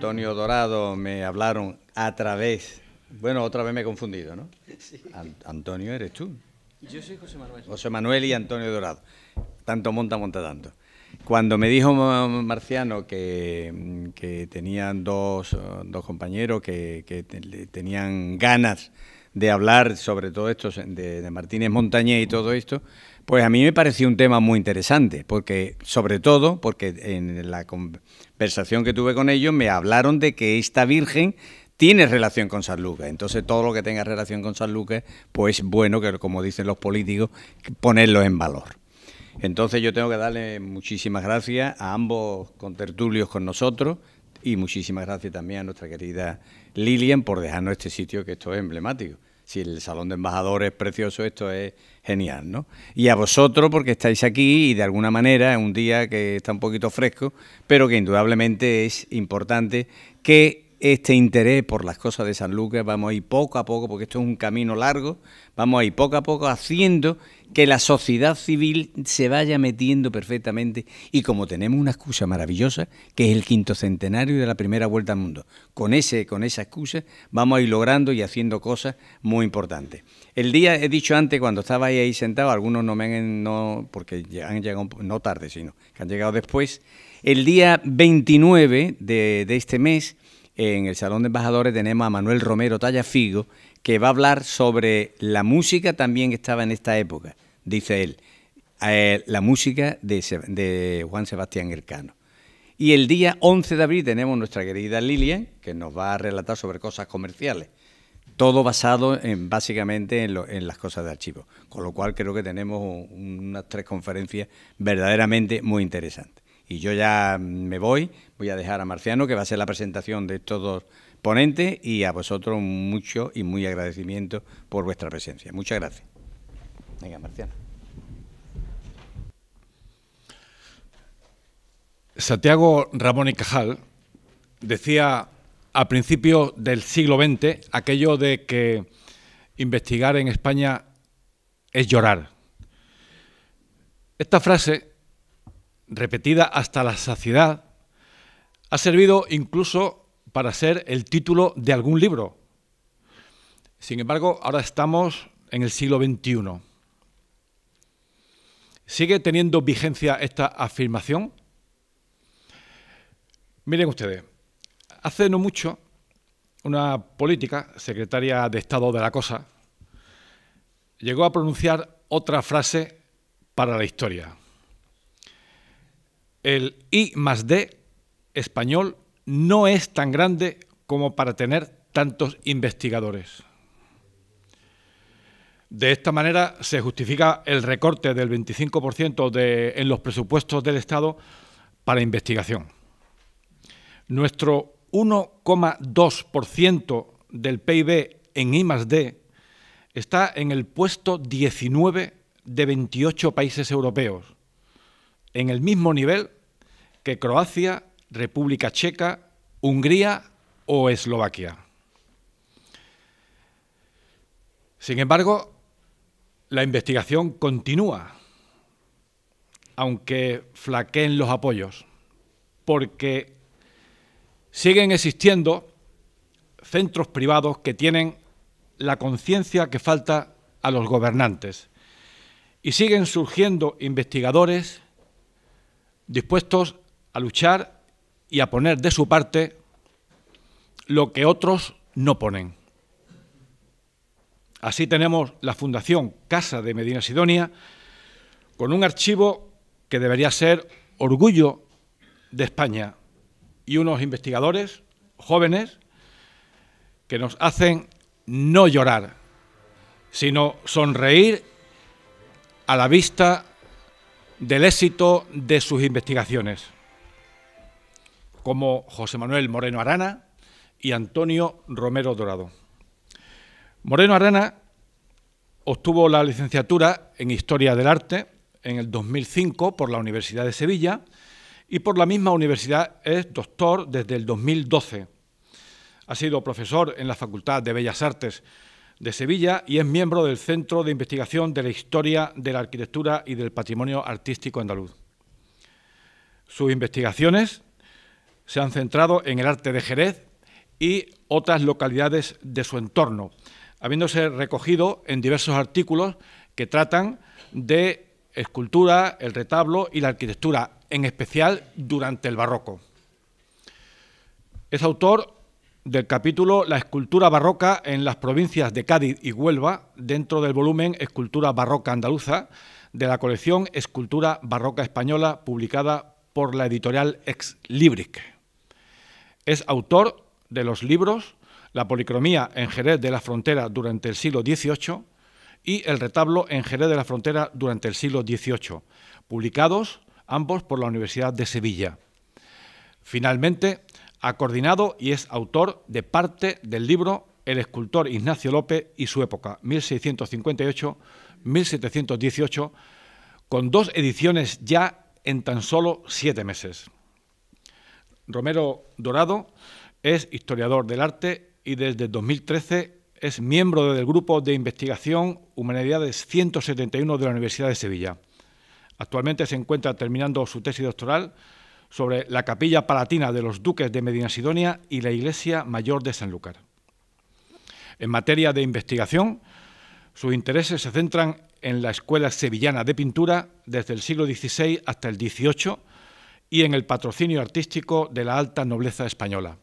Antonio Dorado me hablaron a través... Bueno, otra vez me he confundido, ¿no? Sí. Antonio, ¿eres tú? Yo soy José Manuel. José Manuel y Antonio Dorado. Tanto monta tanto. Cuando me dijo Marciano que tenían dos compañeros que tenían ganas de hablar sobre todo esto de Martínez Montañés y todo esto, pues a mí me pareció un tema muy interesante, porque sobre todo porque en la conversación que tuve con ellos me hablaron de que esta Virgen tiene relación con Sanlúcar. Entonces todo lo que tenga relación con Sanlúcar, pues bueno, que como dicen los políticos, ponerlo en valor. Entonces yo tengo que darle muchísimas gracias a ambos contertulios con nosotros y muchísimas gracias también a nuestra querida Lilian por dejarnos este sitio, que esto es emblemático. Si el Salón de Embajadores es precioso, esto es genial, ¿no? Y a vosotros porque estáis aquí y de alguna manera es un día que está un poquito fresco, pero que indudablemente es importante que este interés por las cosas de Sanlúcar vamos a ir poco a poco, porque esto es un camino largo, vamos a ir poco a poco haciendo que la sociedad civil se vaya metiendo perfectamente, y como tenemos una excusa maravillosa, que es el 5º centenario de la primera vuelta al mundo, con esa excusa vamos a ir logrando y haciendo cosas muy importantes. El día, he dicho antes, cuando estaba ahí sentado, algunos porque han llegado, no tarde, sino que han llegado después, el día 29 de este mes, en el Salón de Embajadores tenemos a Manuel Romero Tallafigo, que va a hablar sobre la música también que estaba en esta época, dice él, la música de Juan Sebastián Elcano. Y el día 11 de abril tenemos nuestra querida Lilian, que nos va a relatar sobre cosas comerciales, todo basado básicamente en las cosas de archivo, con lo cual creo que tenemos unas 3 conferencias verdaderamente muy interesantes. Y yo ya me voy a dejar a Marciano, que va a hacer la presentación de estos 2 ponentes, y a vosotros mucho y muy agradecimiento por vuestra presencia. Muchas gracias. Venga, Marciano. Santiago Ramón y Cajal decía a principios del siglo XX aquello de que investigar en España es llorar. Esta frase, repetida hasta la saciedad, ha servido incluso para ser el título de algún libro. Sin embargo, ahora estamos en el siglo XXI. ¿Sigue teniendo vigencia esta afirmación? Miren ustedes, hace no mucho, una política, secretaria de Estado de la cosa, llegó a pronunciar otra frase para la historia. El I+D español no es tan grande como para tener tantos investigadores. De esta manera se justifica el recorte del 25% en los presupuestos del Estado para investigación. Nuestro 1,2% del PIB en I+D está en el puesto 19 de 28 países europeos, en el mismo nivel que Croacia, República Checa, Hungría o Eslovaquia. Sin embargo, la investigación continúa, aunque flaqueen los apoyos, porque siguen existiendo centros privados que tienen la conciencia que falta a los gobernantes y siguen surgiendo investigadores dispuestos a luchar y a poner de su parte lo que otros no ponen. Así tenemos la Fundación Casa de Medina Sidonia, con un archivo que debería ser orgullo de España, y unos investigadores jóvenes que nos hacen no llorar, sino sonreír a la vista del éxito de sus investigaciones, como José Manuel Moreno Arana y Antonio Romero Dorado. Moreno Arana obtuvo la licenciatura en Historia del Arte en el 2005 por la Universidad de Sevilla y por la misma universidad es doctor desde el 2012. Ha sido profesor en la Facultad de Bellas Artes de Sevilla y es miembro del Centro de Investigación de la Historia de la Arquitectura y del Patrimonio Artístico Andaluz. Sus investigaciones se han centrado en el arte de Jerez y otras localidades de su entorno, habiéndose recogido en diversos artículos que tratan de escultura, el retablo y la arquitectura, en especial durante el barroco. Es autor del capítulo La escultura barroca en las provincias de Cádiz y Huelva, dentro del volumen Escultura barroca andaluza, de la colección Escultura barroca española, publicada por la editorial Ex Libric. Es autor de los libros La policromía en Jerez de la Frontera durante el siglo XVIII y El retablo en Jerez de la Frontera durante el siglo XVIII, publicados ambos por la Universidad de Sevilla. Finalmente, ha coordinado y es autor de parte del libro El escultor Ignacio López y su época, 1658-1718, con 2 ediciones ya en tan solo 7 meses. Romero Dorado es historiador del arte y desde 2013 es miembro del Grupo de Investigación Humanidades 171 de la Universidad de Sevilla. Actualmente se encuentra terminando su tesis doctoral sobre la capilla palatina de los duques de Medinasidonia y la iglesia mayor de Sanlúcar. En materia de investigación, sus intereses se centran en la Escuela Sevillana de Pintura desde el siglo XVI hasta el XVIII y en el patrocinio artístico de la alta nobleza española.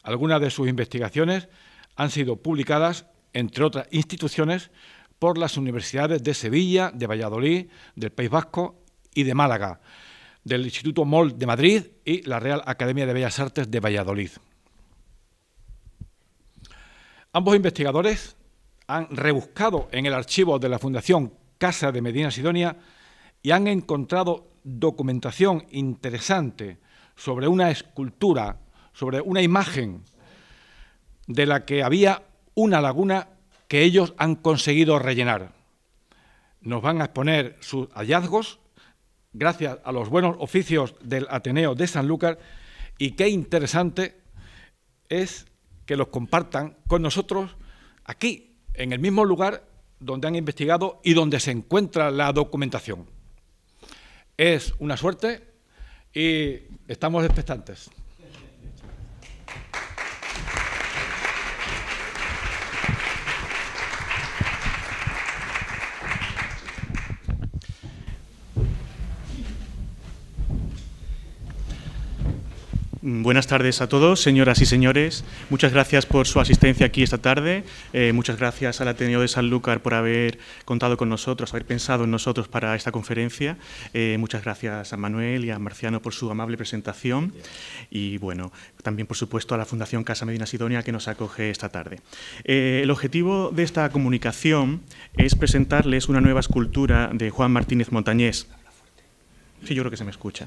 Algunas de sus investigaciones han sido publicadas, entre otras instituciones, por las universidades de Sevilla, de Valladolid, del País Vasco y de Málaga, del Instituto Moll de Madrid y la Real Academia de Bellas Artes de Valladolid. Ambos investigadores han rebuscado en el archivo de la Fundación Casa de Medinasidonia y han encontrado documentación interesante sobre una escultura, sobre una imagen de la que había una laguna que ellos han conseguido rellenar. Nos van a exponer sus hallazgos gracias a los buenos oficios del Ateneo de Sanlúcar, y qué interesante es que los compartan con nosotros aquí, en el mismo lugar donde han investigado y donde se encuentra la documentación. Es una suerte y estamos expectantes. Buenas tardes a todos, señoras y señores. Muchas gracias por su asistencia aquí esta tarde. Muchas gracias al Ateneo de Sanlúcar por haber contado con nosotros, haber pensado en nosotros para esta conferencia. Muchas gracias a Manuel y a Marciano por su amable presentación. Y, bueno, también, por supuesto, a la Fundación Casa Medinasidonia que nos acoge esta tarde. El objetivo de esta comunicación es presentarles una nueva escultura de Juan Martínez Montañés. Sí, yo creo que se me escucha.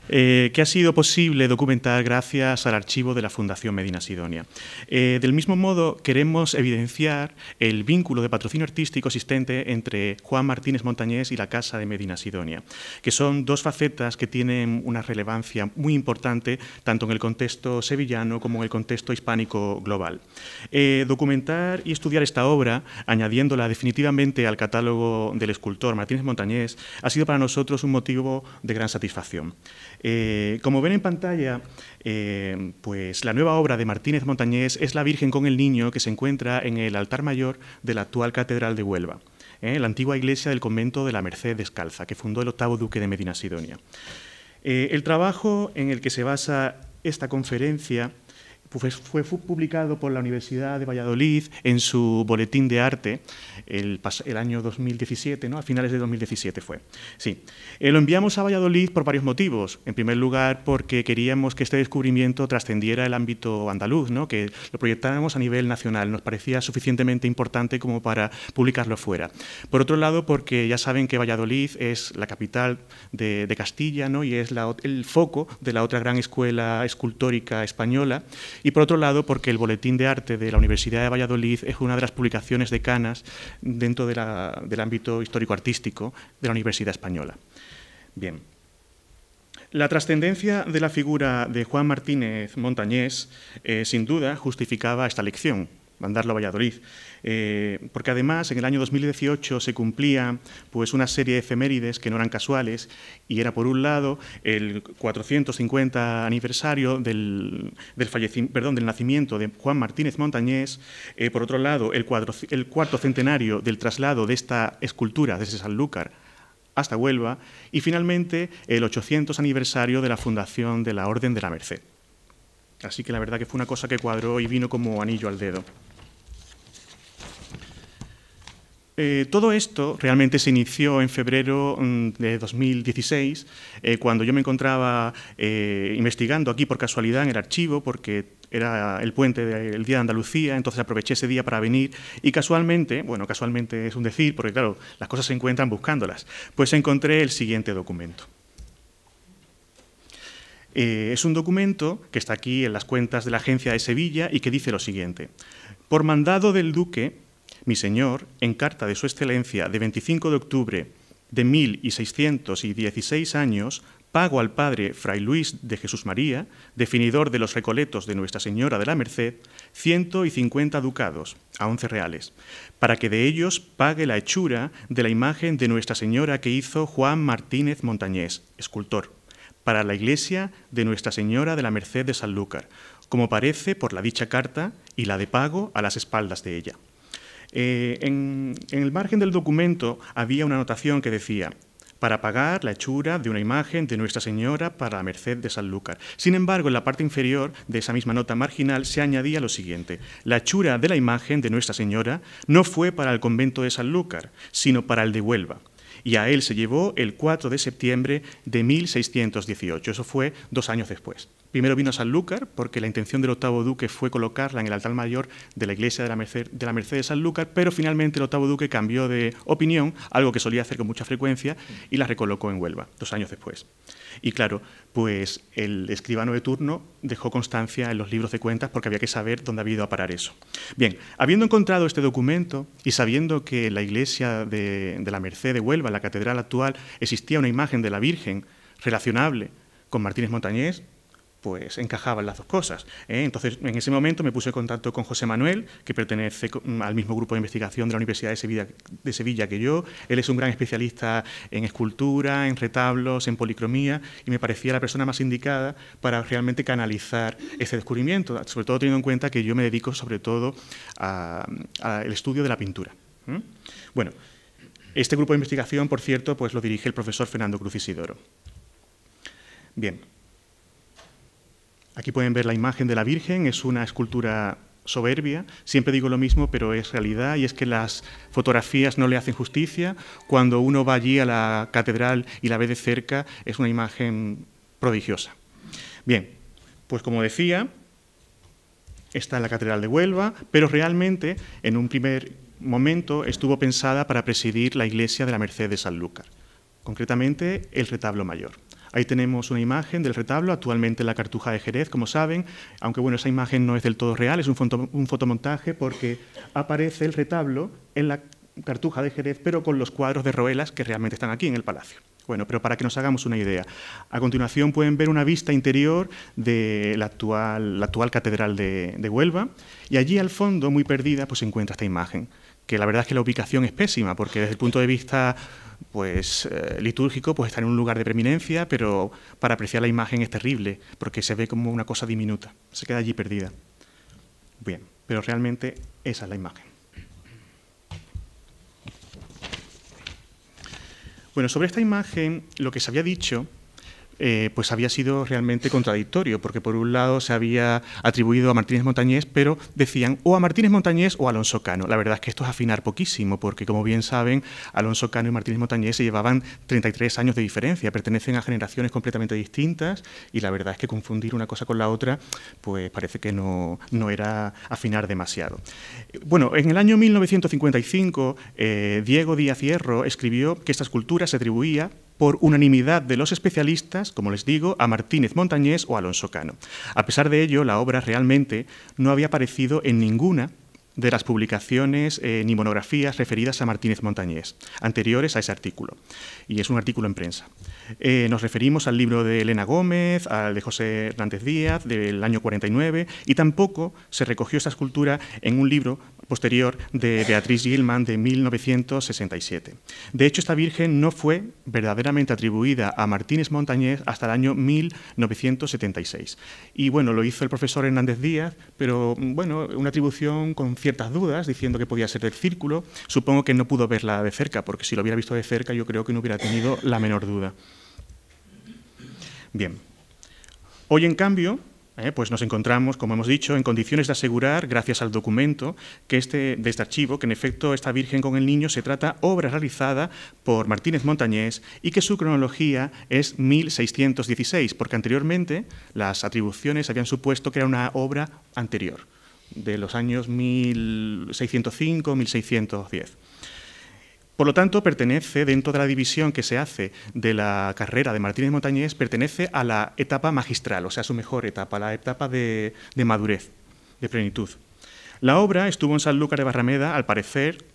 Que ha sido posible documentar gracias al archivo de la Fundación Medinasidonia. Del mismo modo, queremos evidenciar el vínculo de patrocinio artístico existente entre Juan Martínez Montañés y la Casa de Medinasidonia, que son 2 facetas que tienen una relevancia muy importante tanto en el contexto sevillano como en el contexto hispánico global. Documentar y estudiar esta obra, añadiéndola definitivamente al catálogo del escultor Martínez Montañés, ha sido para nosotros un motivo de gran satisfacción. Como ven en pantalla, pues la nueva obra de Martínez Montañés es la Virgen con el Niño que se encuentra en el altar mayor de la actual Catedral de Huelva, la antigua iglesia del convento de la Merced Descalza, que fundó el 8º duque de Medinasidonia. El trabajo en el que se basa esta conferencia fue publicado por la Universidad de Valladolid en su boletín de arte el año 2017, ¿no? A finales de 2017 fue. Sí. Lo enviamos a Valladolid por varios motivos. En primer lugar, porque queríamos que este descubrimiento trascendiera el ámbito andaluz, ¿no? Que lo proyectáramos a nivel nacional. Nos parecía suficientemente importante como para publicarlo fuera. Por otro lado, porque ya saben que Valladolid es la capital de Castilla, ¿no? Y es el foco de la otra gran escuela escultórica española. Y por otro lado, porque el Boletín de Arte de la Universidad de Valladolid es una de las publicaciones decanas dentro del ámbito histórico-artístico de la Universidad Española. Bien. La trascendencia de la figura de Juan Martínez Montañés, sin duda, justificaba esta elección. mandarlo a Valladolid. Porque además en el año 2018 se cumplía pues, una serie de efemérides que no eran casuales, y era por un lado el 450 aniversario del nacimiento de Juan Martínez Montañés, por otro lado el cuarto centenario del traslado de esta escultura desde Sanlúcar hasta Huelva, y finalmente el 800 aniversario de la fundación de la Orden de la Merced. Así que la verdad que fue una cosa que cuadró y vino como anillo al dedo. Todo esto realmente se inició en febrero de 2016, cuando yo me encontraba investigando aquí por casualidad en el archivo, porque era el puente del Día de Andalucía, entonces aproveché ese día para venir y casualmente, bueno, casualmente es un decir, porque claro, las cosas se encuentran buscándolas, pues encontré el siguiente documento. Es un documento que está aquí en las cuentas de la Agencia de Sevilla y que dice lo siguiente: por mandado del duque, mi señor, en carta de su excelencia de 25 de octubre de 1616 años, pago al padre Fray Luis de Jesús María, definidor de los Recoletos de Nuestra Señora de la Merced, 150 ducados, a 11 reales, para que de ellos pague la hechura de la imagen de Nuestra Señora que hizo Juan Martínez Montañés, escultor, para la iglesia de Nuestra Señora de la Merced de Sanlúcar, como parece por la dicha carta y la de pago a las espaldas de ella. En el margen del documento había una anotación que decía: para pagar la hechura de una imagen de Nuestra Señora para la Merced de Sanlúcar. Sin embargo, en la parte inferior de esa misma nota marginal se añadía lo siguiente: la hechura de la imagen de Nuestra Señora no fue para el convento de Sanlúcar, sino para el de Huelva, y a él se llevó el 4 de septiembre de 1618. Eso fue 2 años después. Primero vino a Sanlúcar, porque la intención del octavo duque fue colocarla en el altar mayor de la iglesia de la Merced de Sanlúcar, pero finalmente el octavo duque cambió de opinión, algo que solía hacer con mucha frecuencia, y la recolocó en Huelva, 2 años después. Y claro, pues el escribano de turno dejó constancia en los libros de cuentas, porque había que saber dónde había ido a parar eso. Bien, habiendo encontrado este documento y sabiendo que en la iglesia de la Merced de Huelva, en la catedral actual, existía una imagen de la Virgen relacionable con Martínez Montañés, pues encajaban las dos cosas. Entonces, en ese momento me puse en contacto con José Manuel, que pertenece al mismo grupo de investigación de la Universidad de Sevilla que yo. Él es un gran especialista en escultura, en retablos, en policromía, y me parecía la persona más indicada para realmente canalizar ese descubrimiento, sobre todo teniendo en cuenta que yo me dedico sobre todo al estudio de la pintura. Bueno, este grupo de investigación, por cierto, pues lo dirige el profesor Fernando Cruz Isidoro. Bien. Aquí pueden ver la imagen de la Virgen, es una escultura soberbia. Siempre digo lo mismo, pero es realidad, y es que las fotografías no le hacen justicia. Cuando uno va allí a la catedral y la ve de cerca, es una imagen prodigiosa. Bien, pues como decía, está en la catedral de Huelva, pero realmente en un primer momento estuvo pensada para presidir la iglesia de la Merced de Sanlúcar, concretamente el retablo mayor. Ahí tenemos una imagen del retablo, actualmente en la Cartuja de Jerez, como saben, aunque bueno, esa imagen no es del todo real, es un fotomontaje, porque aparece el retablo en la Cartuja de Jerez, pero con los cuadros de Roelas que realmente están aquí en el palacio. Bueno, pero para que nos hagamos una idea, a continuación pueden ver una vista interior de la actual catedral de Huelva, y allí al fondo, muy perdida, pues se encuentra esta imagen, que la verdad es que la ubicación es pésima, porque desde el punto de vista pues litúrgico, pues está en un lugar de preeminencia, pero para apreciar la imagen es terrible, porque se ve como una cosa diminuta, se queda allí perdida. Bien, pero realmente esa es la imagen. Bueno, sobre esta imagen, lo que se había dicho, pues había sido realmente contradictorio, porque por un lado se había atribuido a Martínez Montañés, pero decían o a Martínez Montañés o a Alonso Cano. La verdad es que esto es afinar poquísimo, porque como bien saben, Alonso Cano y Martínez Montañés se llevaban 33 años de diferencia, pertenecen a generaciones completamente distintas, y la verdad es que confundir una cosa con la otra, pues parece que no era afinar demasiado. Bueno, en el año 1955, Diego Díaz Hierro escribió que esta escultura se atribuía por unanimidad de los especialistas, como les digo, a Martínez Montañés o Alonso Cano. A pesar de ello, la obra realmente no había aparecido en ninguna de las publicaciones ni monografías referidas a Martínez Montañés, anteriores a ese artículo, y es un artículo en prensa. Nos referimos al libro de Elena Gómez, al de José Hernández Díaz, del año 49, y tampoco se recogió esta escultura en un libro posterior de Beatriz Gilman de 1967. De hecho, esta Virgen no fue verdaderamente atribuida a Martínez Montañés hasta el año 1976. Y bueno, lo hizo el profesor Hernández Díaz, pero bueno, una atribución con ciertas dudas, diciendo que podía ser del círculo. Supongo que no pudo verla de cerca, porque si lo hubiera visto de cerca yo creo que no hubiera tenido la menor duda. Bien. Hoy, en cambio, pues nos encontramos, como hemos dicho, en condiciones de asegurar, gracias al documento de este archivo, que en efecto esta Virgen con el Niño se trata obra realizada por Martínez Montañés y que su cronología es 1616, porque anteriormente las atribuciones habían supuesto que era una obra anterior, de los años 1605-1610. Por lo tanto, pertenece, dentro de la división que se hace de la carrera de Martínez Montañés, pertenece a la etapa magistral, o sea, su mejor etapa, la etapa de madurez, de plenitud. La obra estuvo en Sanlúcar de Barrameda, al parecer,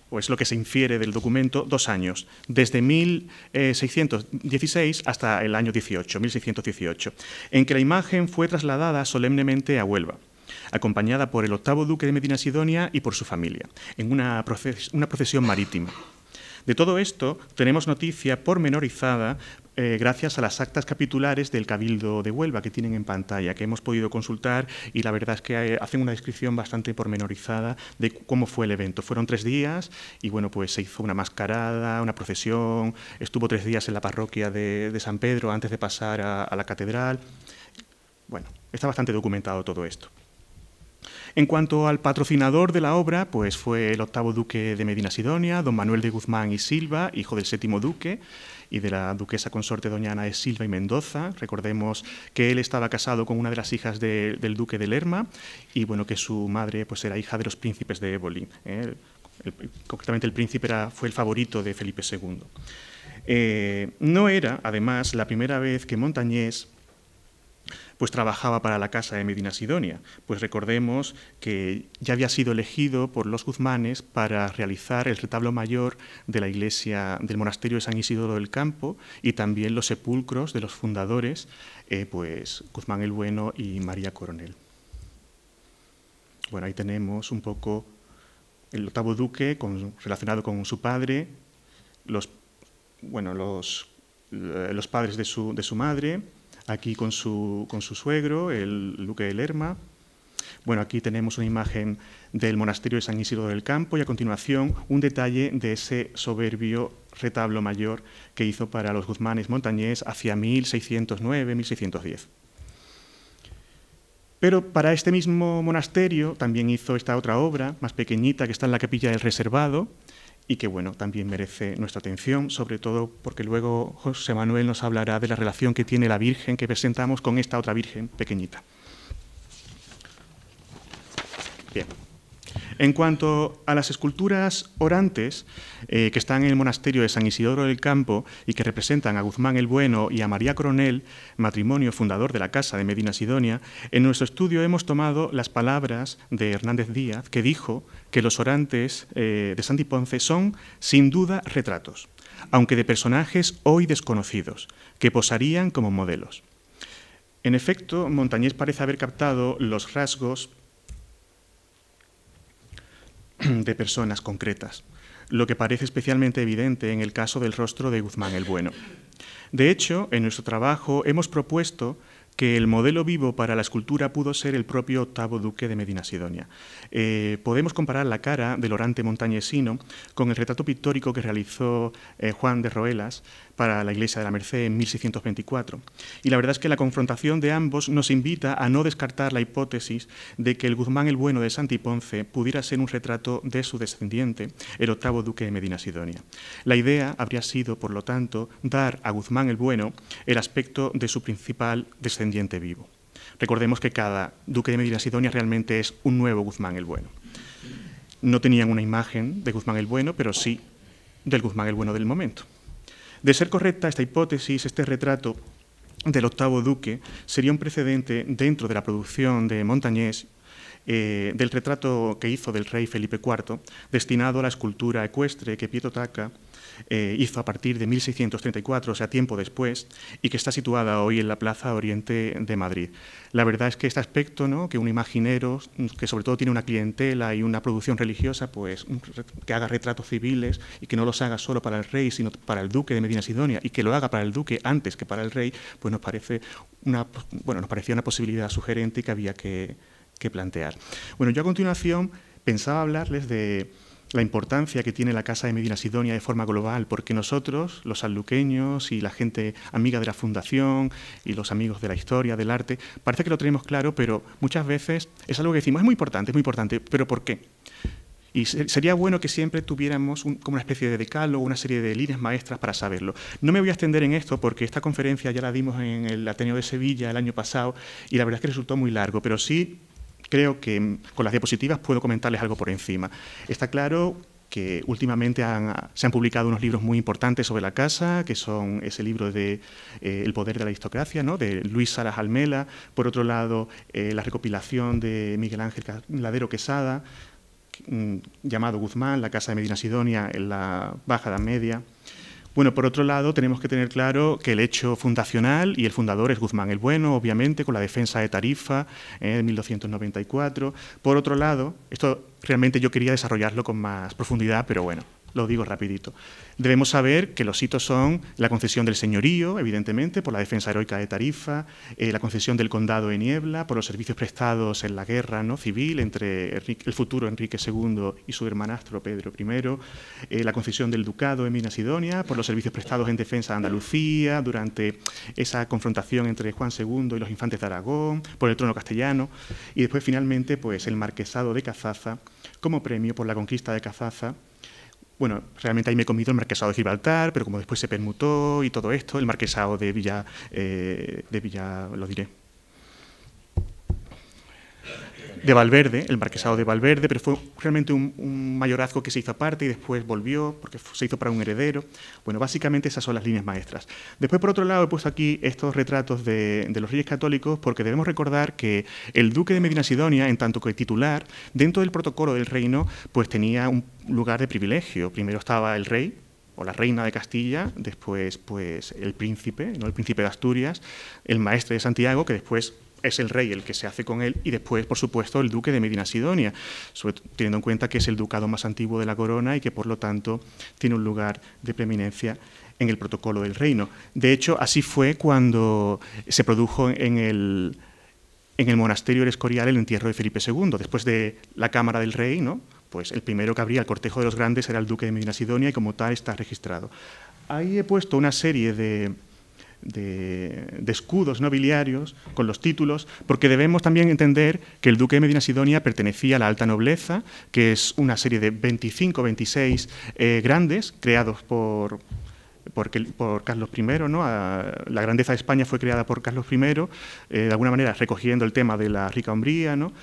o es lo que se infiere del documento, 2 años, desde 1616 hasta el año 1618, en que la imagen fue trasladada solemnemente a Huelva, acompañada por el 8º duque de Medinasidonia y por su familia, en una procesión marítima. De todo esto tenemos noticia pormenorizada gracias a las actas capitulares del Cabildo de Huelva que tienen en pantalla, que hemos podido consultar, y la verdad es que hacen una descripción bastante pormenorizada de cómo fue el evento. Fueron 3 días y bueno, pues se hizo una mascarada, una procesión, estuvo 3 días en la parroquia de San Pedro antes de pasar a la catedral. Bueno, está bastante documentado todo esto. En cuanto al patrocinador de la obra, pues fue el 8º duque de Medinasidonia, don Manuel de Guzmán y Silva, hijo del 7º duque, y de la duquesa consorte doña Ana de Silva y Mendoza. Recordemos que él estaba casado con una de las hijas del duque de Lerma, y bueno, que su madre pues era hija de los príncipes de Éboli. Concretamente el príncipe fue el favorito de Felipe II. No era, además, la primera vez que Montañés pues trabajaba para la casa de Medinasidonia, pues recordemos que ya había sido elegido por los Guzmanes para realizar el retablo mayor de la iglesia del monasterio de San Isidoro del Campo y también los sepulcros de los fundadores, pues Guzmán el Bueno y María Coronel. Bueno, ahí tenemos un poco el 8º duque relacionado con su padre, los padres de su madre, aquí con su suegro, el duque de Lerma. Bueno, aquí tenemos una imagen del monasterio de San Isidoro del Campo y a continuación un detalle de ese soberbio retablo mayor que hizo para los Guzmanes Montañés hacia 1609-1610. Pero para este mismo monasterio también hizo esta otra obra, más pequeñita, que está en la capilla del Reservado, y que bueno, también merece nuestra atención, sobre todo porque luego José Manuel nos hablará de la relación que tiene la Virgen que presentamos con esta otra Virgen pequeñita. Bien. En cuanto a las esculturas orantes que están en el monasterio de San Isidoro del Campo y que representan a Guzmán el Bueno y a María Coronel, matrimonio fundador de la casa de Medinasidonia, en nuestro estudio hemos tomado las palabras de Hernández Díaz, que dijo que los orantes de Santi Ponce son, sin duda, retratos, aunque de personajes hoy desconocidos, que posarían como modelos. En efecto, Montañés parece haber captado los rasgos de personas concretas, lo que parece especialmente evidente en el caso del rostro de Guzmán el Bueno. De hecho, en nuestro trabajo hemos propuesto que el modelo vivo para la escultura pudo ser el propio 8º duque de Medinasidonia. Podemos comparar la cara del orante montañesino con el retrato pictórico que realizó Juan de Roelas para la iglesia de la Merced en 1624. Y la verdad es que la confrontación de ambos nos invita a no descartar la hipótesis de que el Guzmán el Bueno de Santi Ponce pudiera ser un retrato de su descendiente, el 8º duque de Medinasidonia. La idea habría sido, por lo tanto, dar a Guzmán el Bueno el aspecto de su principal descendiente vivo. Recordemos que cada duque de Medinasidonia realmente es un nuevo Guzmán el Bueno. No tenían una imagen de Guzmán el Bueno, pero sí del Guzmán el Bueno del momento. De ser correcta esta hipótesis, este retrato del 8º duque sería un precedente dentro de la producción de Montañés del retrato que hizo del rey Felipe IV, destinado a la escultura ecuestre que Pietro Tacca hizo a partir de 1634, o sea, tiempo después, y que está situada hoy en la Plaza Oriente de Madrid. La verdad es que este aspecto, ¿no?, que un imaginero, que sobre todo tiene una clientela y una producción religiosa, pues que haga retratos civiles y que no los haga solo para el rey, sino para el duque de Medina Sidonia, y que lo haga para el duque antes que para el rey, pues nos parecía una posibilidad sugerente que había que plantear. Bueno, yo a continuación pensaba hablarles de la importancia que tiene la Casa de Medina Sidonia de forma global, porque nosotros, los sanluqueños y la gente amiga de la Fundación y los amigos de la historia, del arte, parece que lo tenemos claro, pero muchas veces es algo que decimos, es muy importante, pero ¿por qué? Y sería bueno que siempre tuviéramos como una especie de decálogo, una serie de líneas maestras para saberlo. No me voy a extender en esto porque esta conferencia ya la dimos en el Ateneo de Sevilla el año pasado y la verdad es que resultó muy largo, pero sí creo que con las diapositivas puedo comentarles algo por encima. Está claro que últimamente se han publicado unos libros muy importantes sobre la casa, que son ese libro de El poder de la aristocracia, ¿no?, de Luis Salas Almela. Por otro lado, la recopilación de Miguel Ángel Ladero Quesada, llamado Guzmán, la Casa de Medina Sidonia en la Baja Edad Media. Bueno, por otro lado, tenemos que tener claro que el hecho fundacional y el fundador es Guzmán el Bueno, obviamente, con la defensa de Tarifa en 1294. Por otro lado, esto realmente yo quería desarrollarlo con más profundidad, pero bueno, lo digo rapidito. Debemos saber que los hitos son la concesión del señorío, evidentemente, por la defensa heroica de Tarifa, la concesión del condado de Niebla, por los servicios prestados en la guerra, ¿no?, civil entre el futuro Enrique II y su hermanastro Pedro I, la concesión del ducado de Medina Sidonia, por los servicios prestados en defensa de Andalucía, durante esa confrontación entre Juan II y los infantes de Aragón, por el trono castellano, y después, finalmente, pues el marquesado de Cazaza, como premio por la conquista de Cazaza. Bueno, realmente ahí me he comido el marquesado de Gibraltar, pero como después se permutó y todo esto, el marquesado de Villa, lo diré, de Valverde, el marquesado de Valverde, pero fue realmente un mayorazgo que se hizo aparte y después volvió, porque se hizo para un heredero. Bueno, básicamente esas son las líneas maestras. Después, por otro lado, he puesto aquí estos retratos de los reyes católicos, porque debemos recordar que el duque de Medina Sidonia, en tanto que titular, dentro del protocolo del reino, pues tenía un lugar de privilegio. Primero estaba el rey o la reina de Castilla, después pues el príncipe, ¿no?, el príncipe de Asturias, el maestre de Santiago, que después es el rey el que se hace con él, y después, por supuesto, el duque de Medina Sidonia, teniendo en cuenta que es el ducado más antiguo de la corona y que, por lo tanto, tiene un lugar de preeminencia en el protocolo del reino. De hecho, así fue cuando se produjo en el monasterio del Escorial el entierro de Felipe II. Después de la Cámara del Rey, ¿no?, pues el primero que abría el cortejo de los grandes era el duque de Medina Sidonia y como tal está registrado. Ahí he puesto una serie de escudos nobiliarios con los títulos, porque debemos también entender que el duque de Medina Sidonia pertenecía a la alta nobleza, que es una serie de 25 o 26 grandes creados por Carlos I, ¿no? La grandeza de España fue creada por Carlos I, de alguna manera recogiendo el tema de la rica hombría, ¿no?,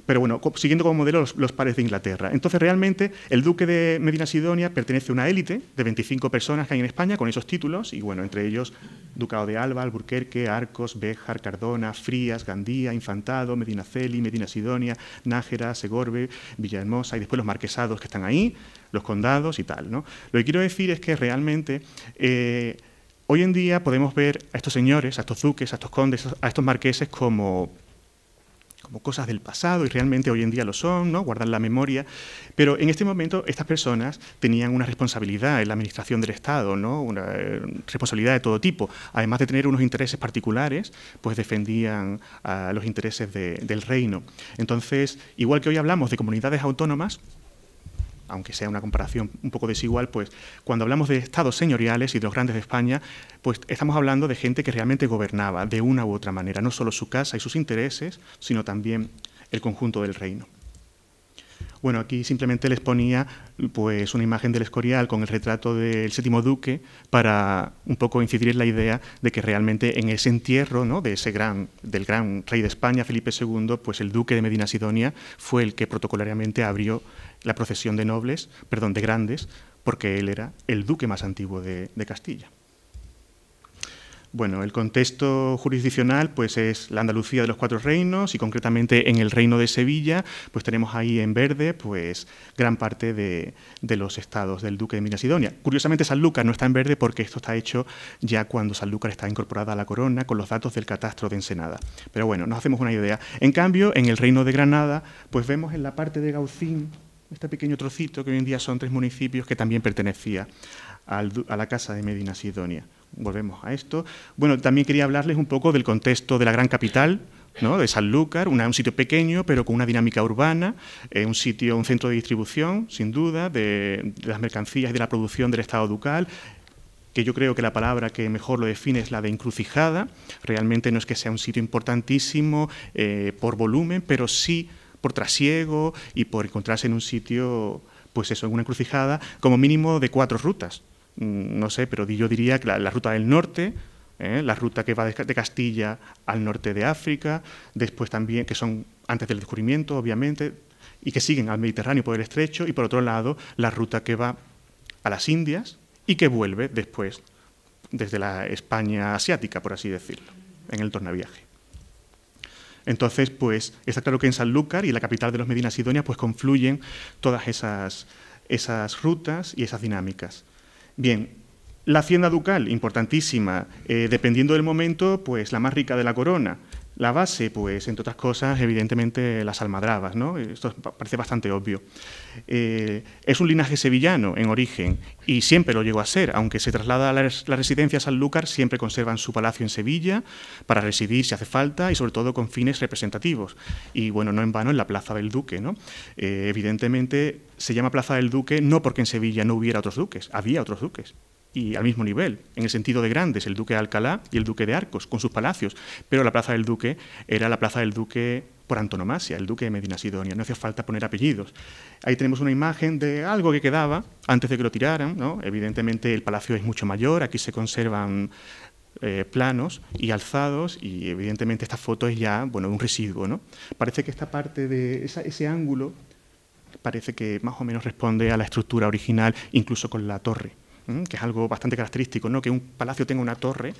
pero bueno, siguiendo como modelo los pares de Inglaterra. Entonces, realmente, el duque de Medina Sidonia pertenece a una élite de 25 personas que hay en España con esos títulos, y bueno, entre ellos Ducado de Alba, Alburquerque, Arcos, Béjar, Cardona, Frías, Gandía, Infantado, Medinaceli, Medina Sidonia, Nájera, Segorbe, Villahermosa, y después los marquesados que están ahí, los condados y tal, ¿no? Lo que quiero decir es que realmente hoy en día podemos ver a estos señores, a estos duques, a estos condes, a estos marqueses como cosas del pasado, y realmente hoy en día lo son, ¿no?, guardan la memoria, pero en este momento estas personas tenían una responsabilidad en la administración del Estado, ¿no?, una responsabilidad de todo tipo. Además de tener unos intereses particulares, pues defendían los intereses del reino. Entonces, igual que hoy hablamos de comunidades autónomas, aunque sea una comparación un poco desigual, pues cuando hablamos de estados señoriales y de los grandes de España, pues estamos hablando de gente que realmente gobernaba de una u otra manera, no solo su casa y sus intereses, sino también el conjunto del reino. Bueno, aquí simplemente les ponía pues una imagen del Escorial con el retrato del séptimo duque para un poco incidir en la idea de que realmente en ese entierro, ¿no?, del gran rey de España, Felipe II, pues el duque de Medina Sidonia fue el que protocolariamente abrió la procesión de grandes, porque él era el duque más antiguo de Castilla. Bueno, el contexto jurisdiccional pues es la Andalucía de los Cuatro Reinos y concretamente en el Reino de Sevilla pues tenemos ahí en verde pues gran parte de los estados del Duque de Medina Sidonia. Curiosamente Sanlúcar no está en verde porque esto está hecho ya cuando Sanlúcar está incorporada a la corona con los datos del catastro de Ensenada. Pero bueno, nos hacemos una idea. En cambio, en el Reino de Granada pues vemos en la parte de Gaucín este pequeño trocito que hoy en día son 3 municipios que también pertenecía a la Casa de Medina Sidonia. Volvemos a esto. Bueno, también quería hablarles un poco del contexto de la gran capital, ¿no?, de Sanlúcar, un sitio pequeño pero con una dinámica urbana, un centro de distribución, sin duda, de las mercancías y de la producción del Estado ducal, que yo creo que la palabra que mejor lo define es la de encrucijada. Realmente no es que sea un sitio importantísimo por volumen, pero sí por trasiego y por encontrarse en un sitio, pues eso, en una encrucijada, como mínimo de 4 rutas. No sé, pero yo diría que la ruta del norte, la ruta que va de Castilla al norte de África, después también, que son antes del descubrimiento, obviamente, y que siguen al Mediterráneo por el estrecho, y por otro lado, la ruta que va a las Indias y que vuelve después desde la España asiática, por así decirlo, en el tornaviaje. Entonces, pues, está claro que en Sanlúcar y en la capital de los Medina Sidonia, pues confluyen todas esas rutas y esas dinámicas. Bien, la hacienda ducal, importantísima, dependiendo del momento, pues la más rica de la corona. La base, pues, entre otras cosas, evidentemente las almadrabas, ¿no? Esto parece bastante obvio. Es un linaje sevillano en origen y siempre lo llegó a ser, aunque se traslada a la residencia a Sanlúcar, siempre conservan su palacio en Sevilla para residir si hace falta y sobre todo con fines representativos. Y bueno, no en vano en la Plaza del Duque, ¿no? Evidentemente se llama Plaza del Duque no porque en Sevilla no hubiera otros duques, había otros duques. Y al mismo nivel, en el sentido de grandes, el duque de Alcalá y el duque de Arcos, con sus palacios. Pero la Plaza del Duque era la Plaza del Duque por antonomasia, el duque de Medina Sidonia, no hacía falta poner apellidos. Ahí tenemos una imagen de algo que quedaba antes de que lo tiraran, ¿no? Evidentemente el palacio es mucho mayor, aquí se conservan planos y alzados y evidentemente esta foto es ya, bueno, un residuo, ¿no? Parece que esta parte de ese ángulo parece que más o menos responde a la estructura original, incluso con la torre, que es algo bastante característico, ¿no? Que un palacio tenga una torre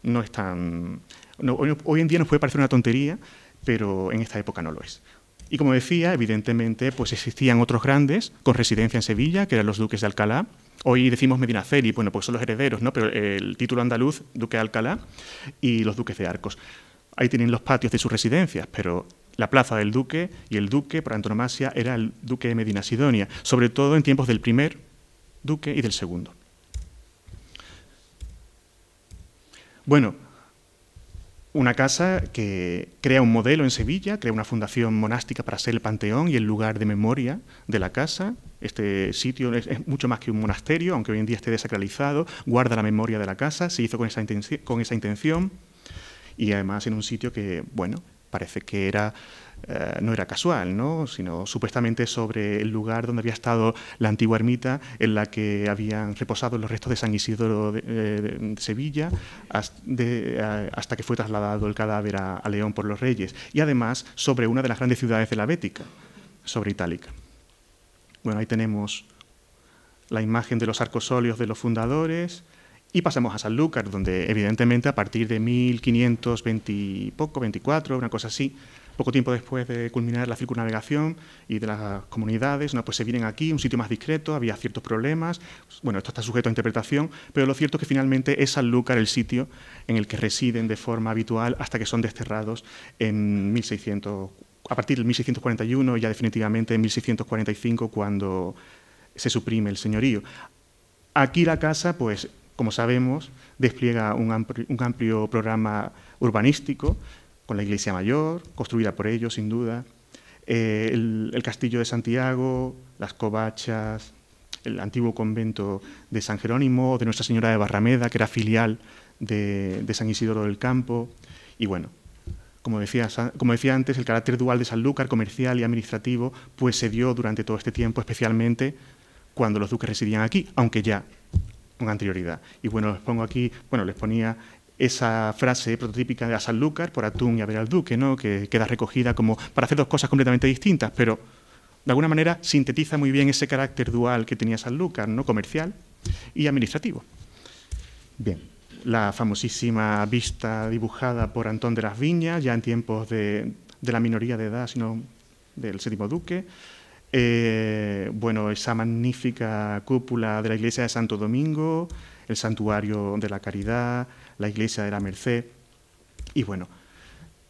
no es tan... No, hoy en día nos puede parecer una tontería, pero en esta época no lo es. Y como decía, evidentemente, pues existían otros grandes con residencia en Sevilla, que eran los duques de Alcalá. Hoy decimos Medinaceli, bueno, pues son los herederos, ¿no? Pero el título andaluz, duque de Alcalá, y los duques de Arcos. Ahí tienen los patios de sus residencias, pero la plaza del duque y el duque, por antonomasia, era el duque de Medina Sidonia, sobre todo en tiempos del primer duque y del segundo. Bueno, una casa que crea un modelo en Sevilla, crea una fundación monástica para ser el panteón y el lugar de memoria de la casa. Este sitio es mucho más que un monasterio, aunque hoy en día esté desacralizado, guarda la memoria de la casa, se hizo con esa intención y además en un sitio que, bueno, parece que no era casual, ¿no? Sino supuestamente sobre el lugar donde había estado la antigua ermita en la que habían reposado los restos de San Isidoro de Sevilla hasta que fue trasladado el cadáver a León por los reyes. Y además sobre una de las grandes ciudades de la Bética, sobre Itálica. Bueno, ahí tenemos la imagen de los arcosolios de los fundadores. Y pasamos a Sanlúcar, donde evidentemente a partir de 1520 y poco, 24, una cosa así, poco tiempo después de culminar la circunnavegación y de las comunidades, ¿no? Pues se vienen aquí, un sitio más discreto, había ciertos problemas, bueno, esto está sujeto a interpretación, pero lo cierto es que finalmente es Sanlúcar el sitio en el que residen de forma habitual hasta que son desterrados en 1600, a partir del 1641 y ya definitivamente en 1645 cuando se suprime el señorío. Aquí la casa, pues, como sabemos, despliega un amplio programa urbanístico, con la iglesia mayor, construida por ellos, sin duda, el castillo de Santiago, las covachas, el antiguo convento de San Jerónimo, de Nuestra Señora de Barrameda, que era filial de San Isidoro del Campo, y bueno, como decía antes, el carácter dual de Sanlúcar, comercial y administrativo, pues se dio durante todo este tiempo, especialmente cuando los duques residían aquí, aunque ya con anterioridad. Y bueno, les pongo aquí, bueno, les ponía esa frase prototípica de Sanlúcar por atún y a ver al duque, ¿no? Que queda recogida como para hacer dos cosas completamente distintas, pero de alguna manera sintetiza muy bien ese carácter dual que tenía Sanlúcar, ¿no? Comercial y administrativo. Bien, la famosísima vista dibujada por Antón de las Viñas, ya en tiempos de la minoría de edad, sino del séptimo duque. Bueno, esa magnífica cúpula de la iglesia de Santo Domingo, el santuario de la Caridad, la iglesia de la Merced. Y bueno,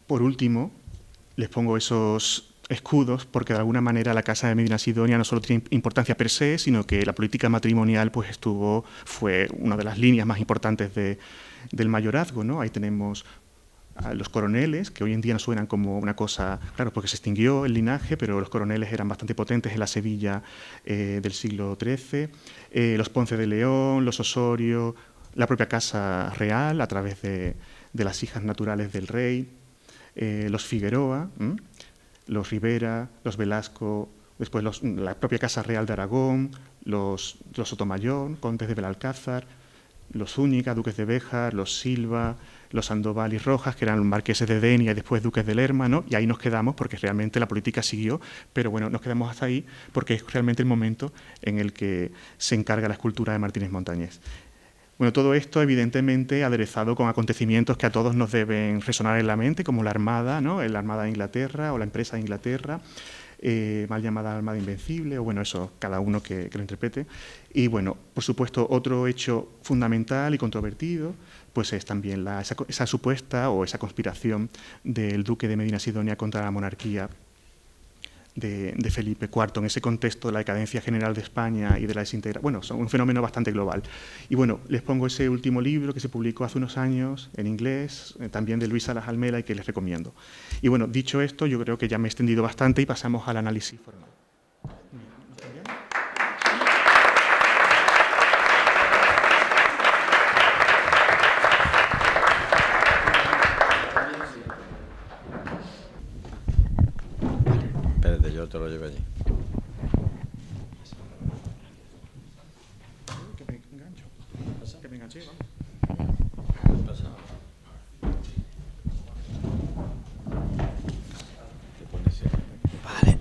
por último, les pongo esos escudos porque de alguna manera la Casa de Medina Sidonia no solo tiene importancia per se, sino que la política matrimonial pues fue una de las líneas más importantes del mayorazgo, ¿no? Ahí tenemos a los coroneles, que hoy en día no suenan como una cosa, claro, porque se extinguió el linaje, pero los coroneles eran bastante potentes en la Sevilla del siglo XIII, los Ponce de León, los Osorio, la propia Casa Real a través de las hijas naturales del rey, los Figueroa, los Rivera, los Velasco, después la propia Casa Real de Aragón, los Sotomayor, condes de Belalcázar, los Zúñiga, duques de Béjar, los Silva, los Sandoval y Rojas, que eran marqueses de Denia y después duques de Lerma, ¿no? Y ahí nos quedamos porque realmente la política siguió, pero bueno, nos quedamos hasta ahí porque es realmente el momento en el que se encarga la escultura de Martínez Montañés. Bueno, todo esto evidentemente aderezado con acontecimientos que a todos nos deben resonar en la mente, como la Armada, ¿no? La Armada de Inglaterra o la empresa de Inglaterra, mal llamada Armada Invencible, o bueno, eso, cada uno que lo interprete. Y bueno, por supuesto, otro hecho fundamental y controvertido, pues es también esa supuesta o esa conspiración del duque de Medina Sidonia contra la monarquía de Felipe IV, en ese contexto de la decadencia general de España y de la desintegración. Bueno, son un fenómeno bastante global. Y bueno, les pongo ese último libro que se publicó hace unos años en inglés, también de Luis Salas Almela, y que les recomiendo. Y bueno, dicho esto, yo creo que ya me he extendido bastante y pasamos al análisis formal. Espérate, yo te lo llevo allí. Que me engancho. Que me enganché, vamos. Vale.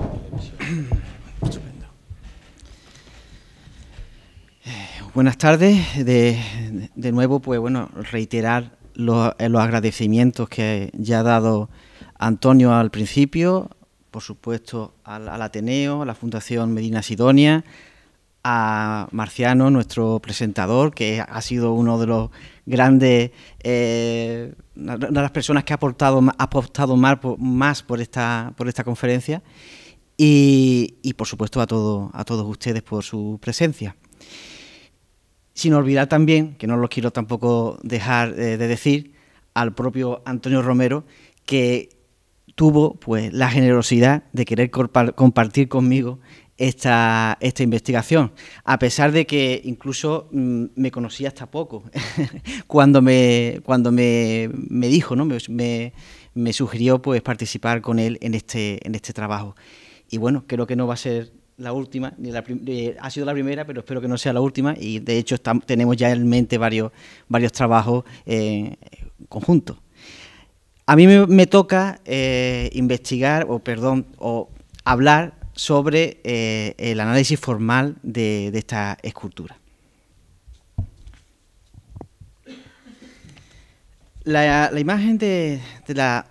Estupendo. Buenas tardes. De nuevo, pues bueno, reiterar los agradecimientos que ya ha dado Antonio al principio, por supuesto al Ateneo, a la Fundación Medina Sidonia, a Marciano, nuestro presentador, que ha sido uno de los grandes, una de las personas que ha apostado más por esta conferencia, y por supuesto a todos ustedes por su presencia. Sin olvidar también, que no los quiero tampoco dejar de decir, al propio Antonio Romero, que tuvo pues la generosidad de querer compartir conmigo esta investigación, a pesar de que incluso me conocía hasta poco, cuando me dijo, ¿no? me sugirió pues participar con él en este trabajo. Y bueno, creo que no va a ser la última, ha sido la primera, pero espero que no sea la última, y de hecho tenemos ya en mente varios trabajos conjuntos. A mí me toca investigar, o hablar sobre el análisis formal de esta escultura. La imagen de la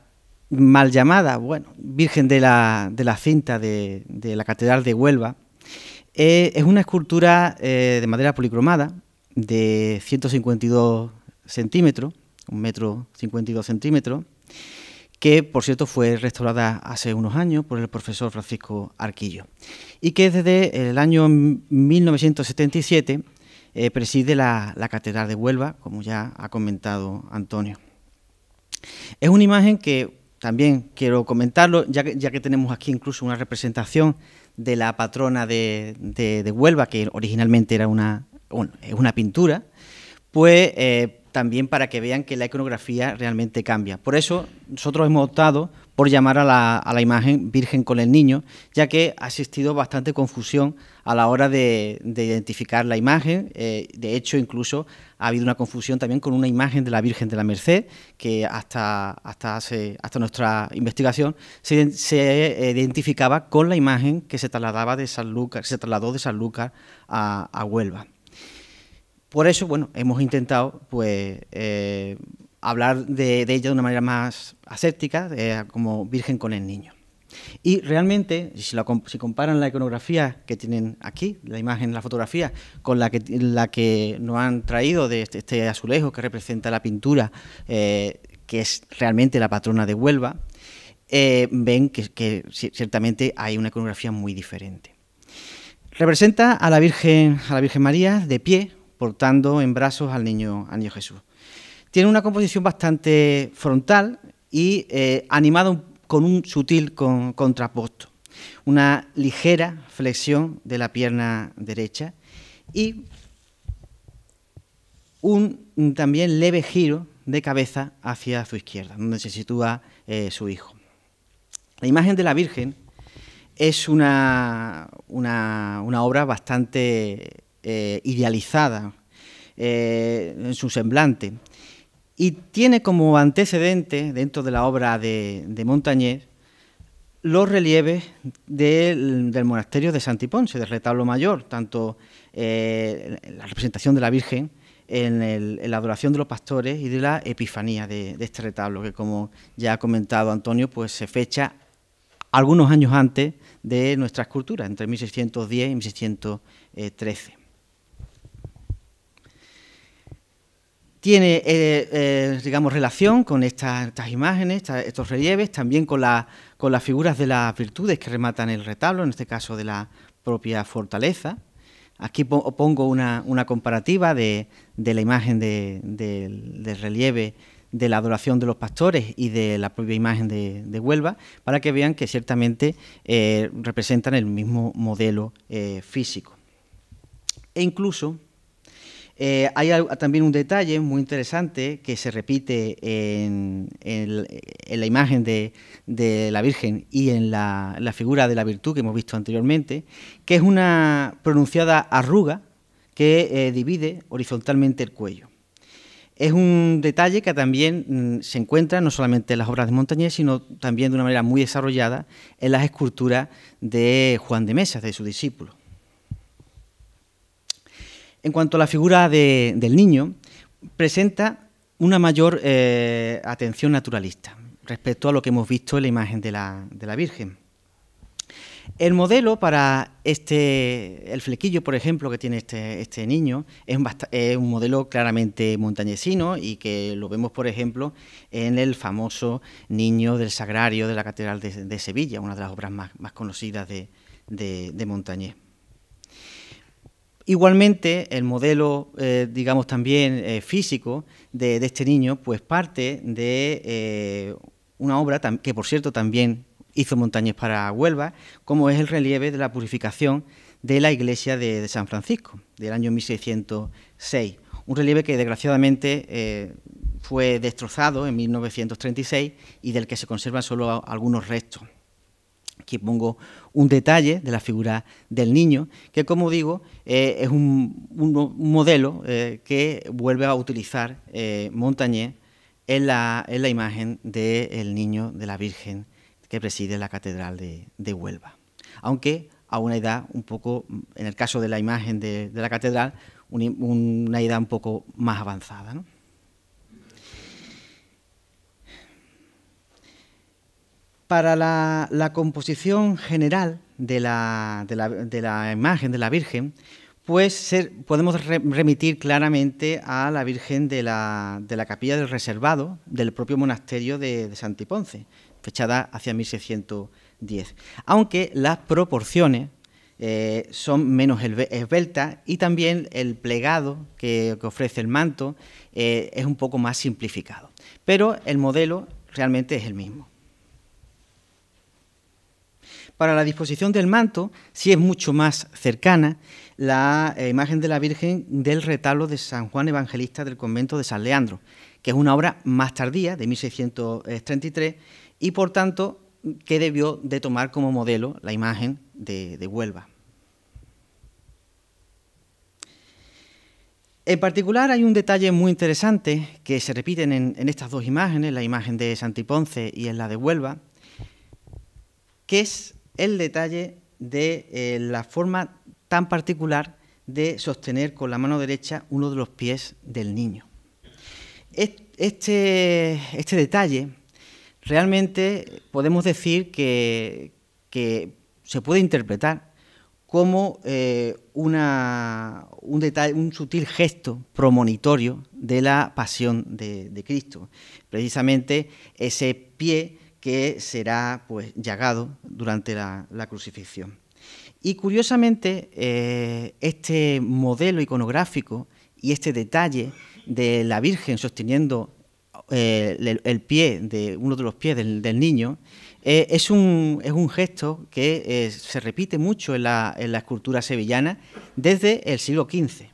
mal llamada, Virgen de la Cinta de la Catedral de Huelva es una escultura de madera policromada de 152 centímetros, 1,52 m, que por cierto fue restaurada hace unos años por el profesor Francisco Arquillo, y que desde el año 1977 preside la Catedral de Huelva, como ya ha comentado Antonio. Es una imagen que también quiero comentarlo, ya que tenemos aquí incluso una representación de la patrona de Huelva, que originalmente era una pintura, pues también para que vean que la iconografía realmente cambia. Por eso nosotros hemos optado por llamar a la imagen Virgen con el Niño, ya que ha existido bastante confusión a la hora de identificar la imagen. De hecho, incluso ha habido una confusión también con una imagen de la Virgen de la Merced, que hasta nuestra investigación se identificaba con la imagen que se trasladaba de Sanlúcar, se trasladó de Sanlúcar a Huelva. Por eso, bueno, hemos intentado pues, hablar de ella de una manera más aséptica, como Virgen con el Niño. Y realmente, si comparan la iconografía que tienen aquí, la imagen, la fotografía, con la que nos han traído de este azulejo que representa la pintura, que es realmente la patrona de Huelva, ven que ciertamente hay una iconografía muy diferente. Representa a la Virgen María de pie, portando en brazos al niño Jesús. Tiene una composición bastante frontal y animada con un sutil contraposto, una ligera flexión de la pierna derecha y un también leve giro de cabeza hacia su izquierda, donde se sitúa su hijo. La imagen de la Virgen es una obra bastante idealizada en su semblante, y tiene como antecedente, dentro de la obra de Montañés, los relieves del monasterio de Santiponce, del retablo mayor, tanto la representación de la Virgen en la adoración de los pastores y de la epifanía de este retablo, que como ya ha comentado Antonio, pues se fecha algunos años antes de nuestra escultura, entre 1610 y 1613. Tiene, digamos, relación con estas imágenes, estos relieves, también con las figuras de las virtudes que rematan el retablo, en este caso de la propia fortaleza. Aquí pongo una comparativa de la imagen del relieve de la adoración de los pastores y de la propia imagen de Huelva, para que vean que ciertamente representan el mismo modelo físico. E incluso hay también un detalle muy interesante que se repite en la imagen de la Virgen y en la figura de la virtud que hemos visto anteriormente, que es una pronunciada arruga que divide horizontalmente el cuello. Es un detalle que también se encuentra no solamente en las obras de Montañés, sino también de una manera muy desarrollada en las esculturas de Juan de Mesas, de su discípulo. En cuanto a la figura del niño, presenta una mayor atención naturalista respecto a lo que hemos visto en la imagen de la Virgen. El modelo para el flequillo, por ejemplo, que tiene este niño, es un modelo claramente montañesino y que lo vemos, por ejemplo, en el famoso Niño del Sagrario de la Catedral de Sevilla, una de las obras más conocidas de Montañés. Igualmente, el modelo, digamos también físico de este niño, pues parte de una obra que, por cierto, también hizo Montañés para Huelva, como es el relieve de la purificación de la iglesia de San Francisco, del año 1606. Un relieve que, desgraciadamente, fue destrozado en 1936 y del que se conservan solo algunos restos. Aquí pongo un detalle de la figura del niño, que, como digo, es un modelo que vuelve a utilizar Montañés en la imagen del niño de la Virgen que preside la Catedral de Huelva. Aunque a una edad un poco, en el caso de la imagen de la Catedral, una edad un poco más avanzada, ¿no? Para la composición general de la imagen de la Virgen, pues podemos remitir claramente a la Virgen de la Capilla del Reservado del propio monasterio de Santiponce, fechada hacia 1610, aunque las proporciones son menos esbeltas y también el plegado que ofrece el manto es un poco más simplificado, pero el modelo realmente es el mismo. Para la disposición del manto, sí es mucho más cercana la imagen de la Virgen del retablo de San Juan Evangelista del convento de San Leandro, que es una obra más tardía, de 1633, y por tanto que debió de tomar como modelo la imagen de Huelva. En particular hay un detalle muy interesante que se repiten en estas dos imágenes, la imagen de Santiponce y en la de Huelva, que es el detalle de la forma tan particular de sostener con la mano derecha uno de los pies del niño. Este detalle realmente podemos decir que se puede interpretar como un sutil gesto premonitorio de la pasión de Cristo, precisamente ese pie que será pues llagado durante la crucifixión. Y curiosamente, este modelo iconográfico y este detalle de la Virgen sosteniendo el pie de uno de los pies del niño es un gesto que se repite mucho en la escultura sevillana desde el siglo XV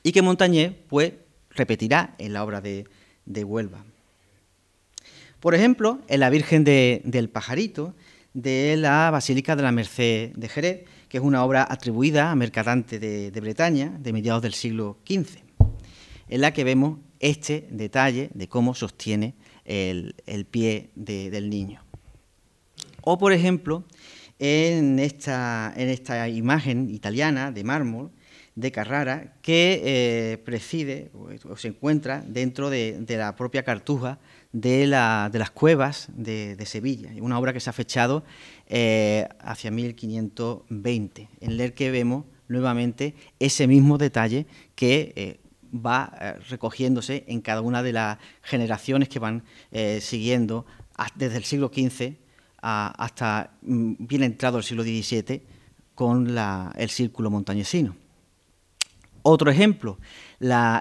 y que Montañés pues repetirá en la obra de Huelva. Por ejemplo, en la Virgen del Pajarito de la Basílica de la Merced de Jerez, que es una obra atribuida a Mercadante de Bretaña de mediados del siglo XV, en la que vemos este detalle de cómo sostiene el pie del niño. O, por ejemplo, en esta imagen italiana de mármol de Carrara, que preside o se encuentra dentro de la propia cartuja de las cuevas de Sevilla, una obra que se ha fechado hacia 1520, en el que vemos nuevamente ese mismo detalle que va recogiéndose en cada una de las generaciones que van siguiendo desde el siglo XV hasta bien entrado el siglo XVII con el círculo montañesino. Otro ejemplo,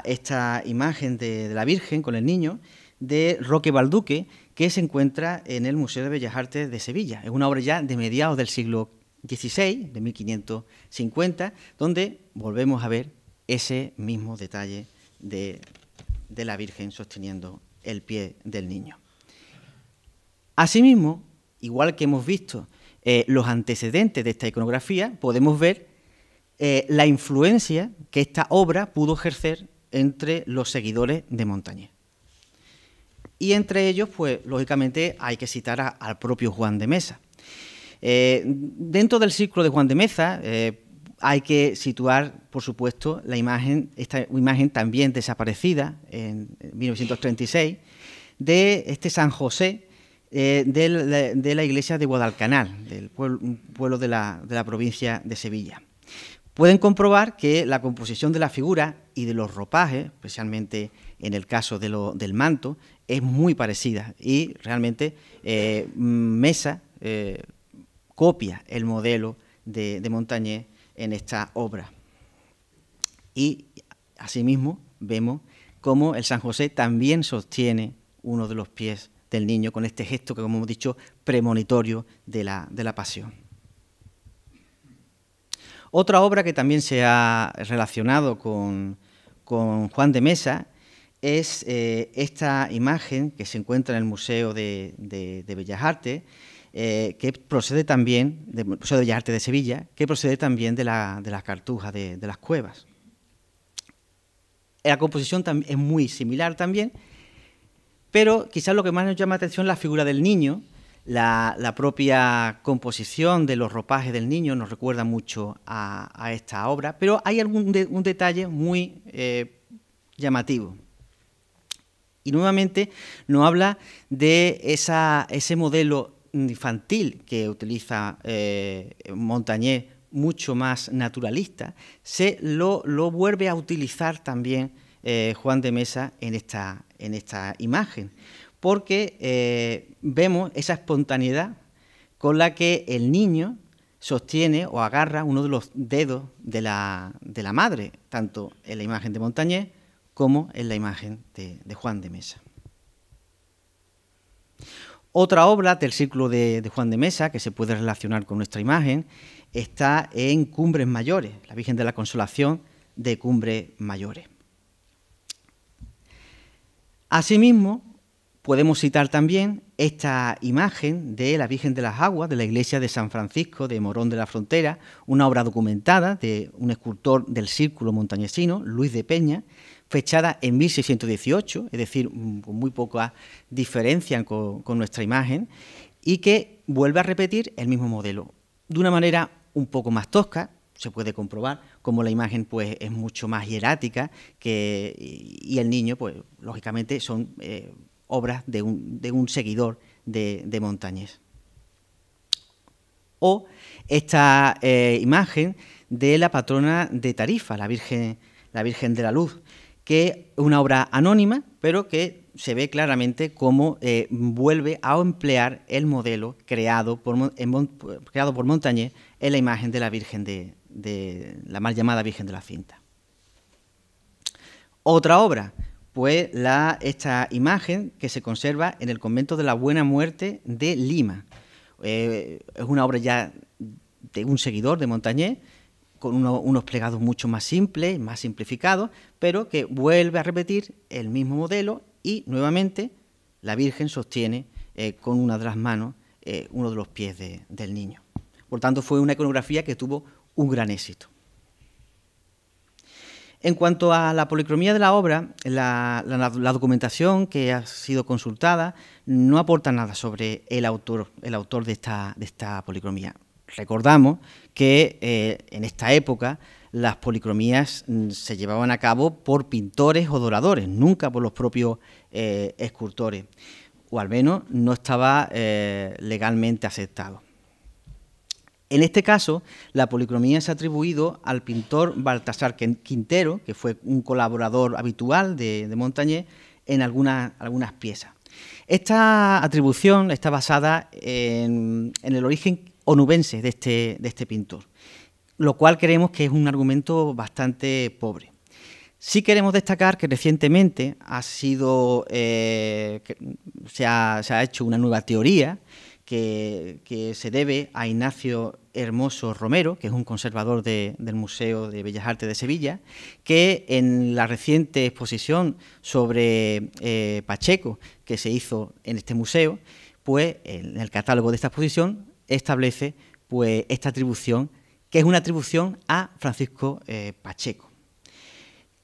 esta imagen de la Virgen con el niño de Roque Balduque, que se encuentra en el Museo de Bellas Artes de Sevilla. Es una obra ya de mediados del siglo XVI, de 1550, donde volvemos a ver ese mismo detalle de la Virgen sosteniendo el pie del niño. Asimismo, igual que hemos visto los antecedentes de esta iconografía, podemos ver la influencia que esta obra pudo ejercer entre los seguidores de Montañés. Y entre ellos, pues, lógicamente, hay que citar al propio Juan de Mesa. Dentro del círculo de Juan de Mesa hay que situar, por supuesto, esta imagen también desaparecida en 1936 de este San José de la iglesia de Guadalcanal, del pueblo de la provincia de Sevilla. Pueden comprobar que la composición de la figura y de los ropajes, especialmente en el caso del manto, es muy parecida y realmente Mesa copia el modelo de Montañés en esta obra. Y asimismo vemos cómo el San José también sostiene uno de los pies del niño con este gesto que, como hemos dicho, premonitorio de la pasión. Otra obra que también se ha relacionado con Juan de Mesa es esta imagen que se encuentra en el Museo de Bellas Artes, que procede también del Museo de Bellas Artes de Sevilla, que procede también de las cartujas de las cuevas. La composición es muy similar también, pero quizás lo que más nos llama la atención es la figura del niño. La propia composición de los ropajes del niño nos recuerda mucho a esta obra, pero hay un detalle muy llamativo. Y nuevamente nos habla de ese modelo infantil que utiliza Montañés, mucho más naturalista, se lo vuelve a utilizar también Juan de Mesa en esta imagen, porque vemos esa espontaneidad con la que el niño sostiene o agarra uno de los dedos de la madre, tanto en la imagen de Montañés como en la imagen de Juan de Mesa. Otra obra del círculo de Juan de Mesa que se puede relacionar con nuestra imagen está en Cumbres Mayores, la Virgen de la Consolación de Cumbres Mayores. Asimismo, podemos citar también esta imagen de la Virgen de las Aguas de la iglesia de San Francisco de Morón de la Frontera, una obra documentada de un escultor del círculo montañesino, Luis de Peña, fechada en 1618, es decir, con muy poca diferencia con nuestra imagen, y que vuelve a repetir el mismo modelo, de una manera un poco más tosca, se puede comprobar cómo la imagen pues, es mucho más hierática y el niño, pues lógicamente, son obras de un seguidor de Montañés. O esta imagen de la patrona de Tarifa, la Virgen de la Luz, que es una obra anónima, pero que se ve claramente cómo vuelve a emplear el modelo creado por Montañés en la imagen de la Virgen de la mal llamada Virgen de la Cinta. Otra obra, pues esta imagen que se conserva en el convento de la Buena Muerte de Lima. Es una obra ya de un seguidor de Montañés, con unos plegados mucho más simples, más simplificados, pero que vuelve a repetir el mismo modelo y nuevamente la Virgen sostiene con una de las manos uno de los pies del niño. Por tanto, fue una iconografía que tuvo un gran éxito. En cuanto a la policromía de la obra, la documentación que ha sido consultada no aporta nada sobre el autor de esta policromía. Recordamos que en esta época las policromías se llevaban a cabo por pintores o doradores, nunca por los propios escultores, o al menos no estaba legalmente aceptado. En este caso, la policromía se ha atribuido al pintor Baltasar Quintero, que fue un colaborador habitual de Montañés, en algunas piezas. Esta atribución está basada en el origen onubense de este pintor, lo cual creemos que es un argumento bastante pobre. Sí queremos destacar que recientemente se ha hecho una nueva teoría que se debe a Ignacio Hermoso Romero, que es un conservador del Museo de Bellas Artes de Sevilla, que en la reciente exposición sobre Pacheco que se hizo en este museo, pues en el catálogo de esta exposición establece pues esta atribución, que es una atribución a Francisco Pacheco,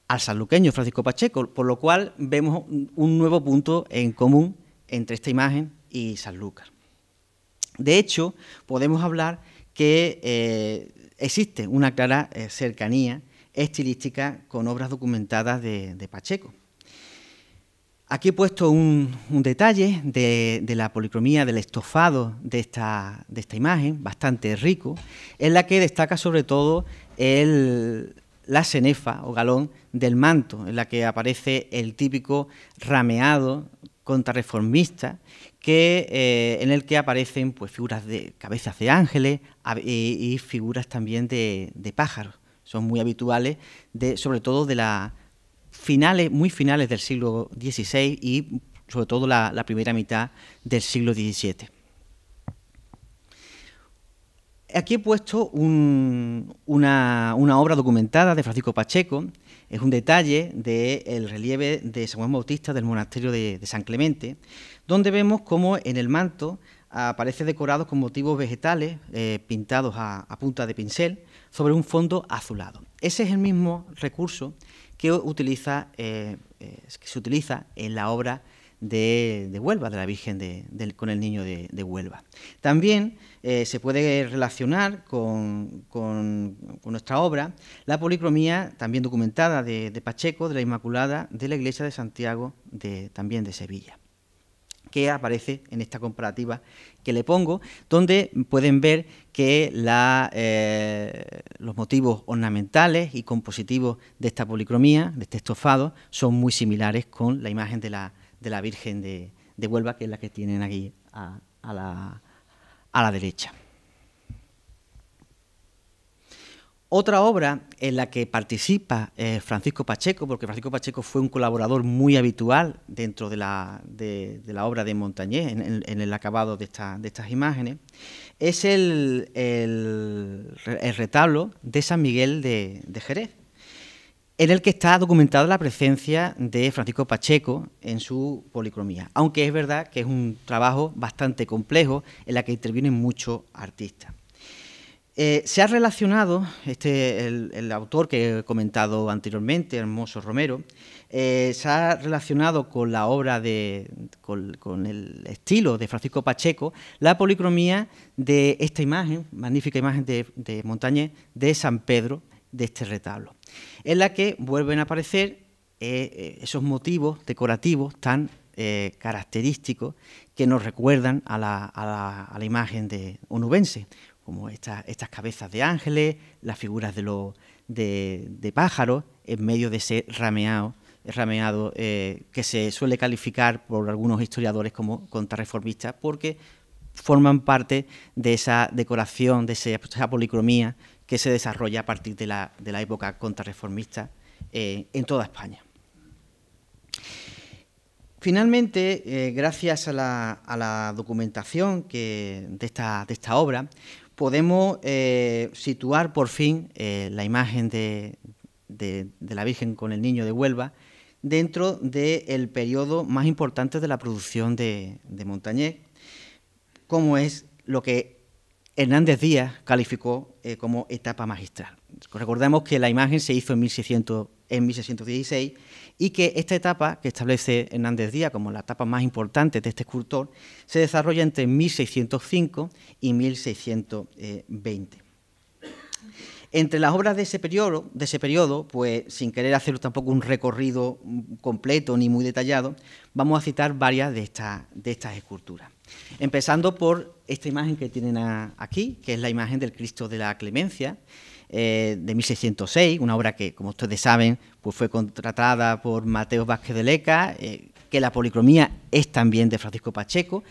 al sanluqueño Francisco Pacheco, por lo cual vemos un nuevo punto en común entre esta imagen y Sanlúcar. De hecho, podemos hablar que existe una clara cercanía estilística con obras documentadas de Pacheco. Aquí he puesto un detalle de la policromía, del estofado de esta imagen, bastante rico, en la que destaca sobre todo la cenefa o galón del manto, en la que aparece el típico rameado contrarreformista, en el que aparecen pues, figuras de cabezas de ángeles y figuras también de pájaros. Son muy habituales, sobre todo de muy finales del siglo XVI y sobre todo la primera mitad del siglo XVII. Aquí he puesto una obra documentada de Francisco Pacheco. Es un detalle del relieve de San Juan Bautista del monasterio de San Clemente, donde vemos cómo en el manto aparece decorado con motivos vegetales pintados a punta de pincel sobre un fondo azulado. Ese es el mismo recurso que se utiliza en la obra de Huelva, de la Virgen con el Niño de Huelva. También se puede relacionar con nuestra obra la policromía también documentada de Pacheco, de la Inmaculada, de la Iglesia de Santiago, también de Sevilla, que aparece en esta comparativa que le pongo, donde pueden ver que los motivos ornamentales y compositivos de esta policromía, de este estofado, son muy similares con la imagen de la Virgen de Huelva, que es la que tienen aquí a la derecha. Otra obra en la que participa Francisco Pacheco, porque Francisco Pacheco fue un colaborador muy habitual dentro de la obra de Montañés, en el acabado de estas imágenes, es el retablo de San Miguel de Jerez, en el que está documentada la presencia de Francisco Pacheco en su policromía, aunque es verdad que es un trabajo bastante complejo en la que intervienen muchos artistas. Se ha relacionado, el autor que he comentado anteriormente, Hermoso Romero, se ha relacionado con la obra, con el estilo de Francisco Pacheco, la policromía de esta imagen, magnífica imagen de Montañés, de San Pedro, de este retablo, en la que vuelven a aparecer esos motivos decorativos tan característicos que nos recuerdan a la imagen de onubense, como estas cabezas de ángeles, las figuras de pájaros, en medio de ese rameado que se suele calificar por algunos historiadores como contrarreformista, porque forman parte de esa decoración, de esa policromía que se desarrolla a partir de la época contrarreformista en toda España. Finalmente, gracias a la documentación de esta obra, podemos situar por fin la imagen de la Virgen con el Niño de Huelva dentro del periodo más importante de la producción de Montañés, como es lo que Hernández Díaz calificó como etapa magistral. Recordemos que la imagen se hizo en 1616 y que esta etapa, que establece Hernández Díaz como la etapa más importante de este escultor, se desarrolla entre 1605 y 1620. Entre las obras de ese periodo, pues sin querer hacer tampoco un recorrido completo ni muy detallado, vamos a citar varias de estas esculturas. Empezando por esta imagen que tienen aquí, que es la imagen del Cristo de la Clemencia, de 1606, una obra que, como ustedes saben, pues fue contratada por Mateo Vázquez de Leca, que la policromía es también de Francisco Pacheco,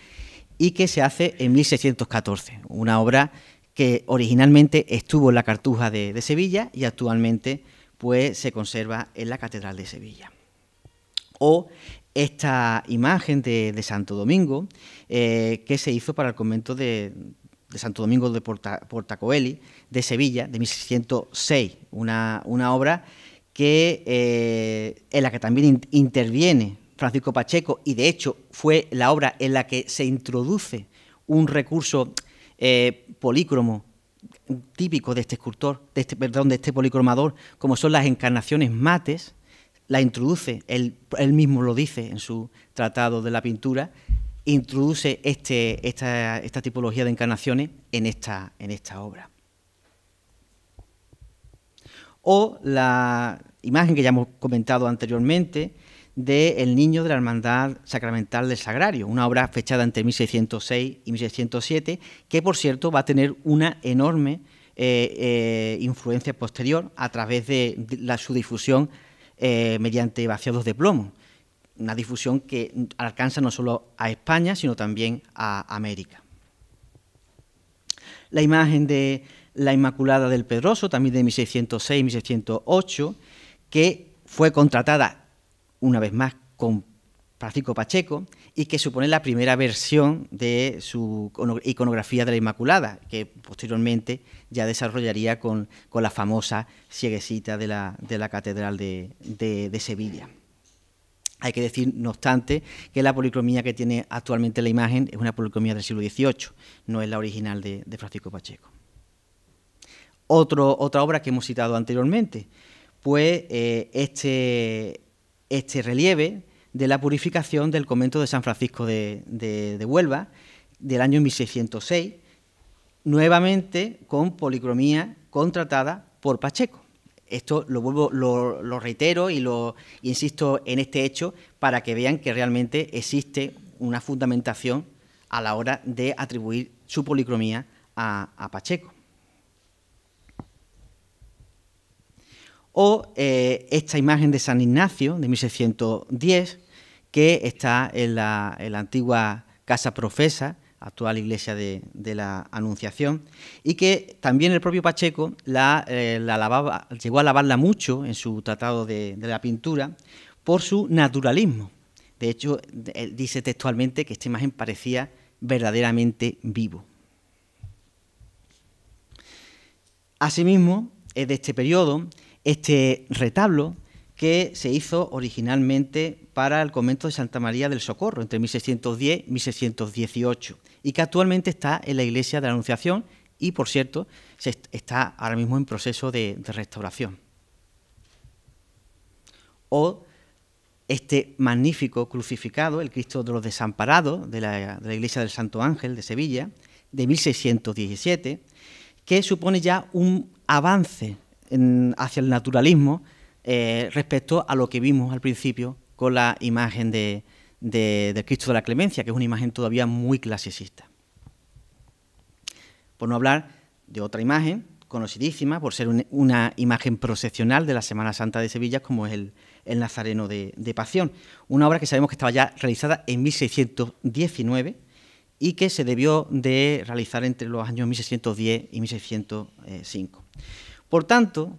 y que se hace en 1614, una obra que originalmente estuvo en la Cartuja de Sevilla y actualmente pues se conserva en la Catedral de Sevilla. O esta imagen de Santo Domingo, que se hizo para el convento de Santo Domingo de Portacoeli, de Sevilla, de 1606, una obra en la que también interviene Francisco Pacheco, y de hecho fue la obra en la que se introduce un recurso polícromo típico de este escultor, de este policromador, como son las encarnaciones mates. La introduce, él mismo lo dice en su tratado de la pintura, introduce esta tipología de encarnaciones en esta obra. O la imagen que ya hemos comentado anteriormente de El Niño de la Hermandad Sacramental del Sagrario, una obra fechada entre 1606 y 1607, que por cierto va a tener una enorme influencia posterior a través de su difusión mediante vaciados de plomo, una difusión que alcanza no solo a España, sino también a América. La imagen de la Inmaculada del Pedroso, también de 1606 y 1608, que fue contratada una vez más con Francisco Pacheco y que supone la primera versión de su iconografía de la Inmaculada, que posteriormente ya desarrollaría con la famosa cieguecita de la Catedral de Sevilla. Hay que decir, no obstante, que la policromía que tiene actualmente la imagen es una policromía del siglo XVIII, no es la original de Francisco Pacheco. Otra obra que hemos citado anteriormente, pues este relieve de la purificación del convento de San Francisco de Huelva, del año 1606, nuevamente con policromía contratada por Pacheco. Esto lo reitero y insisto en este hecho para que vean que realmente existe una fundamentación a la hora de atribuir su policromía a Pacheco. O esta imagen de San Ignacio de 1610, que está en la antigua Casa Profesa, actual iglesia de la Anunciación, y que también el propio Pacheco llegó a alabarla mucho en su tratado de la pintura por su naturalismo. De hecho, él dice textualmente que esta imagen parecía verdaderamente vivo. Asimismo, es de este periodo este retablo que se hizo originalmente para el convento de Santa María del Socorro entre 1610 y 1618 y que actualmente está en la iglesia de la Anunciación y, por cierto, está ahora mismo en proceso de restauración. O este magnífico crucificado, el Cristo de los Desamparados, de la Iglesia del Santo Ángel de Sevilla, de 1617, que supone ya un avance hacia el naturalismo respecto a lo que vimos al principio con la imagen del Cristo de la Clemencia, que es una imagen todavía muy clasicista. Por no hablar de otra imagen conocidísima, por ser una imagen procesional de la Semana Santa de Sevilla, como es el Nazareno de Pasión, una obra que sabemos que estaba ya realizada en 1619 y que se debió de realizar entre los años 1610 y 1605. Por tanto,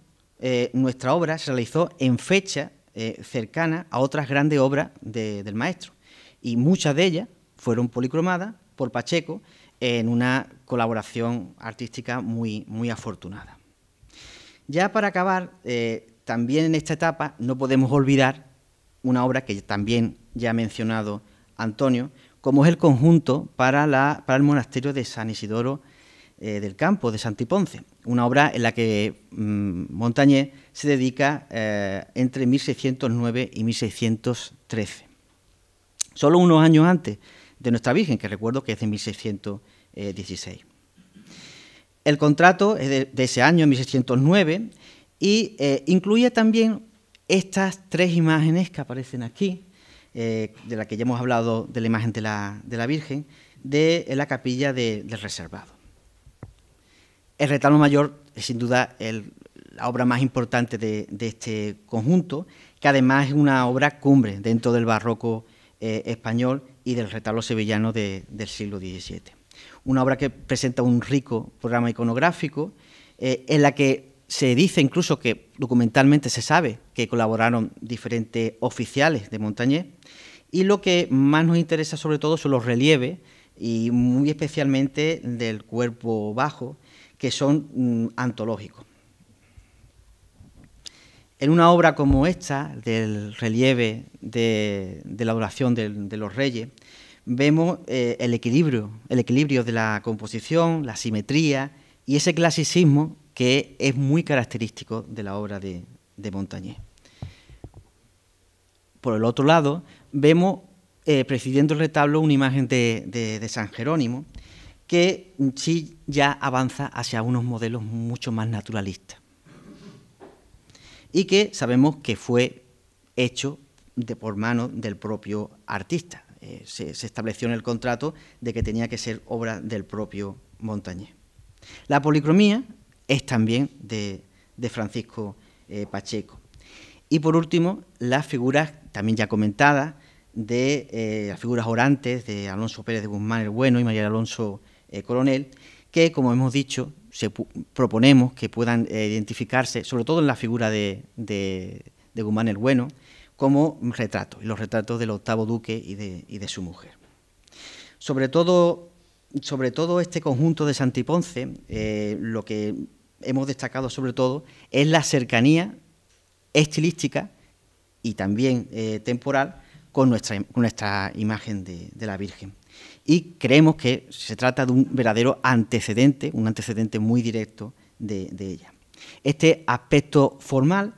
nuestra obra se realizó en fecha cercana a otras grandes obras del maestro, y muchas de ellas fueron policromadas por Pacheco en una colaboración artística muy, muy afortunada. Ya para acabar, también en esta etapa no podemos olvidar una obra que también ya ha mencionado Antonio, como es el conjunto para el monasterio de San Isidoro del Campo, de Santiponce, una obra en la que Montañés se dedica entre 1609 y 1613. Solo unos años antes de nuestra Virgen, que recuerdo que es de 1616. El contrato es de ese año, 1609, y incluye también estas tres imágenes que aparecen aquí, de la que ya hemos hablado, de la imagen de la Virgen, de la capilla del reservado. El retablo mayor es sin duda la obra más importante de este conjunto, que además es una obra cumbre dentro del barroco español y del retablo sevillano del siglo XVII. Una obra que presenta un rico programa iconográfico, en la que se dice incluso que documentalmente se sabe que colaboraron diferentes oficiales de Montañés, y lo que más nos interesa sobre todo son los relieves, y muy especialmente del cuerpo bajo, que son antológicos. En una obra como esta, del relieve de la adoración de los reyes, vemos el equilibrio de la composición, la simetría y ese clasicismo que es muy característico de la obra de Montañés. Por el otro lado, vemos, presidiendo el retablo, una imagen de San Jerónimo, que sí ya avanza hacia unos modelos mucho más naturalistas, y que sabemos que fue hecho por mano del propio artista. Se estableció en el contrato de que tenía que ser obra del propio Montañés. La policromía es también de Francisco Pacheco. Y por último, las figuras también ya comentadas, las figuras orantes de Alonso Pérez de Guzmán el Bueno y María Alonso Coronel, que, como hemos dicho, proponemos que puedan identificarse, sobre todo en la figura de Guzmán el Bueno, como retratos, y los retratos del octavo duque y de su mujer. Sobre todo este conjunto de Santiponce, lo que hemos destacado sobre todo es la cercanía estilística y también temporal con nuestra imagen de la Virgen. Y creemos que se trata de un verdadero antecedente, un antecedente muy directo de ella. Este aspecto formal,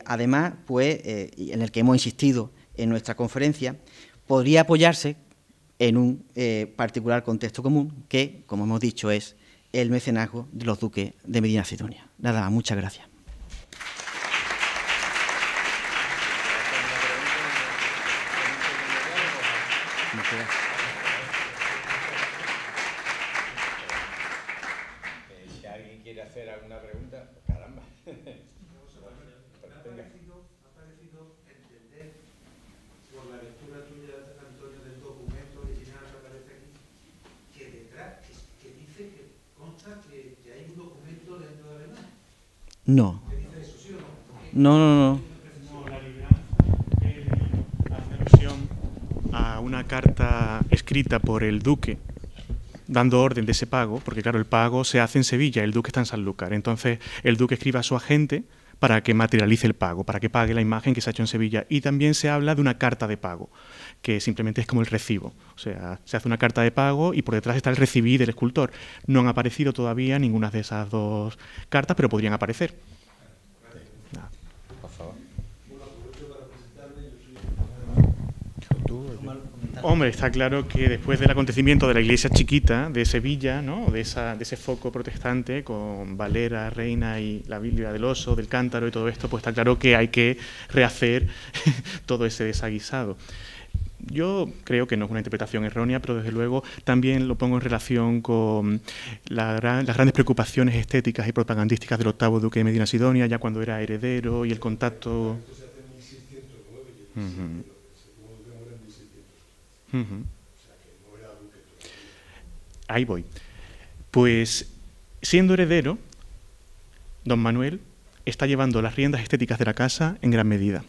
además, pues, en el que hemos insistido en nuestra conferencia, podría apoyarse en un particular contexto común, que, como hemos dicho, es el mecenazgo de los duques de Medina Sidonia. Nada más, muchas gracias. Si alguien quiere hacer alguna pregunta, caramba. Me ha parecido entender, por la lectura tuya, Antonio, del documento original que aparece aquí, que detrás, que dice que consta que hay un documento dentro de la imagen. No. ¿Qué dice eso, sí o no? No. No, la libranza hace alusión a una carta escrita por el duque dando orden de ese pago, porque claro, el pago se hace en Sevilla, el duque está en Sanlúcar. Entonces el duque escribe a su agente para que materialice el pago, para que pague la imagen que se ha hecho en Sevilla. Y también se habla de una carta de pago, que simplemente es como el recibo. O sea, se hace una carta de pago y por detrás está el recibí del escultor. No han aparecido todavía ninguna de esas dos cartas, pero podrían aparecer. Por favor. Hombre, está claro que después del acontecimiento de la iglesia chiquita de Sevilla, ¿no?, de ese foco protestante con Valera, Reina y la Biblia del Oso, del Cántaro y todo esto, pues está claro que hay que rehacer todo ese desaguisado. Yo creo que no es una interpretación errónea, pero desde luego también lo pongo en relación con las grandes preocupaciones estéticas y propagandísticas del octavo duque de Medina Sidonia, ya cuando era heredero, y el contacto... Ahí voy. Pues, siendo heredero, don Manuel está llevando las riendas estéticas de la casa en gran medida.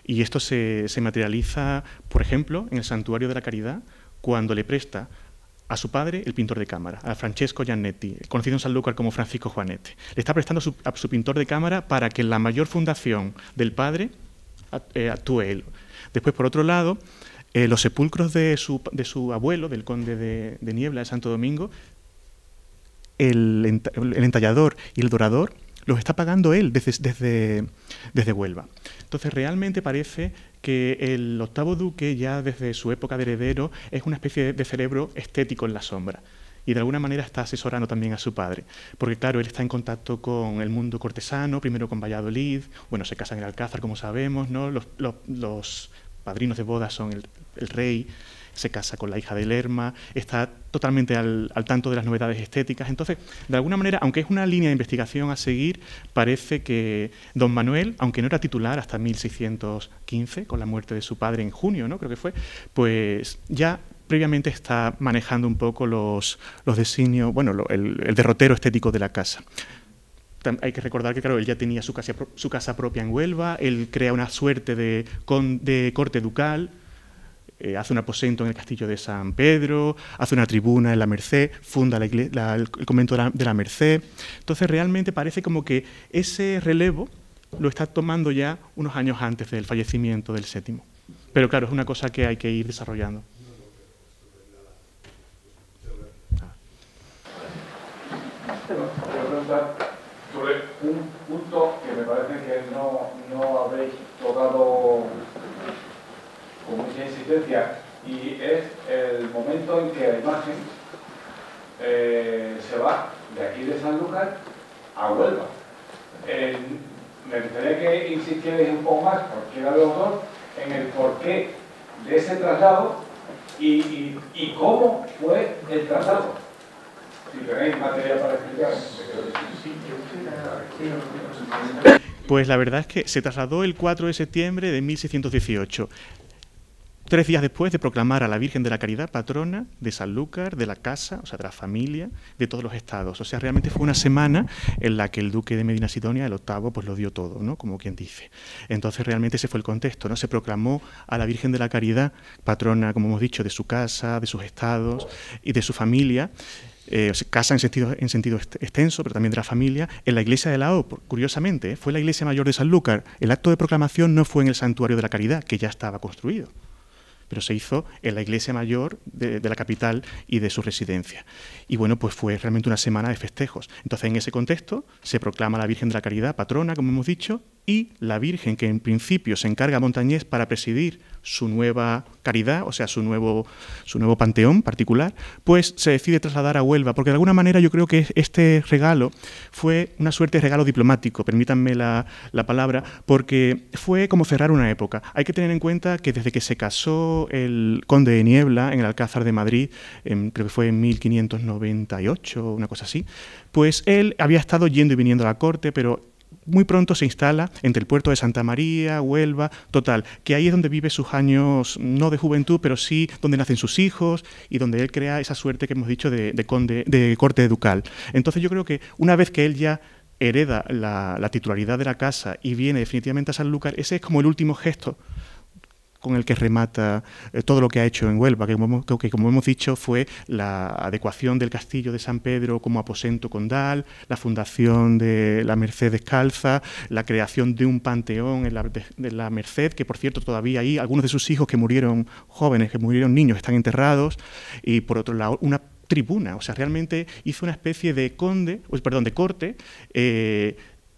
Y esto se materializa, por ejemplo, en el Santuario de la Caridad, cuando le presta a su padre el pintor de cámara, a Francesco Giannetti, conocido en Sanlúcar como Francisco Juanetti. Le está prestando a su pintor de cámara para que en la mayor fundación del padre actúe él. Después, por otro lado, los sepulcros de su abuelo, del conde de Niebla de Santo Domingo, el entallador y el dorador los está pagando él desde Huelva. Entonces, realmente parece que el octavo duque, ya desde su época de heredero, es una especie de cerebro estético en la sombra. Y de alguna manera está asesorando también a su padre. Porque, claro, él está en contacto con el mundo cortesano, primero con Valladolid, bueno, se casan en el Alcázar, como sabemos, ¿no? Los padrinos de boda son el rey, se casa con la hija de Lerma, está totalmente al tanto de las novedades estéticas. Entonces, de alguna manera, aunque es una línea de investigación a seguir, parece que don Manuel, aunque no era titular hasta 1615, con la muerte de su padre en junio, ¿no?, creo que fue, pues ya previamente está manejando un poco los designios, bueno, el derrotero estético de la casa. Hay que recordar que, claro, él ya tenía su casa propia en Huelva, él crea una suerte de corte ducal, hace un aposento en el castillo de San Pedro, hace una tribuna en la Merced, funda el convento de la Merced. Entonces, realmente parece como que ese relevo lo está tomando ya unos años antes del fallecimiento del séptimo. Pero, claro, es una cosa que hay que ir desarrollando. Sobre un punto que me parece que no habéis tocado con mucha insistencia, y es el momento en que la imagen se va de aquí de Sanlúcar a Huelva. Me gustaría que insistierais un poco más, cualquiera de los dos, en el porqué de ese traslado y cómo fue el traslado. Si tenéis material para explicar. Pues la verdad es que se trasladó el 4 de septiembre de 1618, 3 días después de proclamar a la Virgen de la Caridad patrona de Sanlúcar, de la casa, o sea, de la familia, de todos los estados. O sea, realmente fue una semana en la que el duque de Medina Sidonia, el octavo, pues lo dio todo, ¿no?, como quien dice. Entonces, realmente ese fue el contexto, ¿no? Se proclamó a la Virgen de la Caridad patrona, como hemos dicho, de su casa, de sus estados y de su familia. Casa en sentido extenso, pero también de la familia, en la iglesia de la O. Curiosamente, fue la iglesia mayor de Sanlúcar. El acto de proclamación no fue en el Santuario de la Caridad, que ya estaba construido, pero se hizo en la iglesia mayor de la capital y de su residencia. Y bueno, pues fue realmente una semana de festejos. Entonces, en ese contexto, se proclama a la Virgen de la Caridad patrona, como hemos dicho, y la Virgen, que en principio se encarga a Montañés para presidir su nueva caridad, o sea, su nuevo panteón particular, pues se decide trasladar a Huelva, porque de alguna manera yo creo que este regalo fue una suerte de regalo diplomático, permítanme la palabra, porque fue como cerrar una época. Hay que tener en cuenta que desde que se casó el conde de Niebla en el Alcázar de Madrid, creo que fue en 1598, una cosa así, pues él había estado yendo y viniendo a la corte, pero muy pronto se instala entre el puerto de Santa María, Huelva, total, que ahí es donde vive sus años, no de juventud, pero sí donde nacen sus hijos y donde él crea esa suerte que hemos dicho de corte ducal. Entonces yo creo que una vez que él ya hereda la titularidad de la casa y viene definitivamente a Sanlúcar, ese es como el último gesto con el que remata todo lo que ha hecho en Huelva, que como hemos dicho fue la adecuación del castillo de San Pedro como aposento condal, la fundación de la Merced Descalza, la creación de un panteón de la Merced, que por cierto todavía hay algunos de sus hijos que murieron jóvenes, que murieron niños, están enterrados, y por otro lado una tribuna, o sea, realmente hizo una especie de corte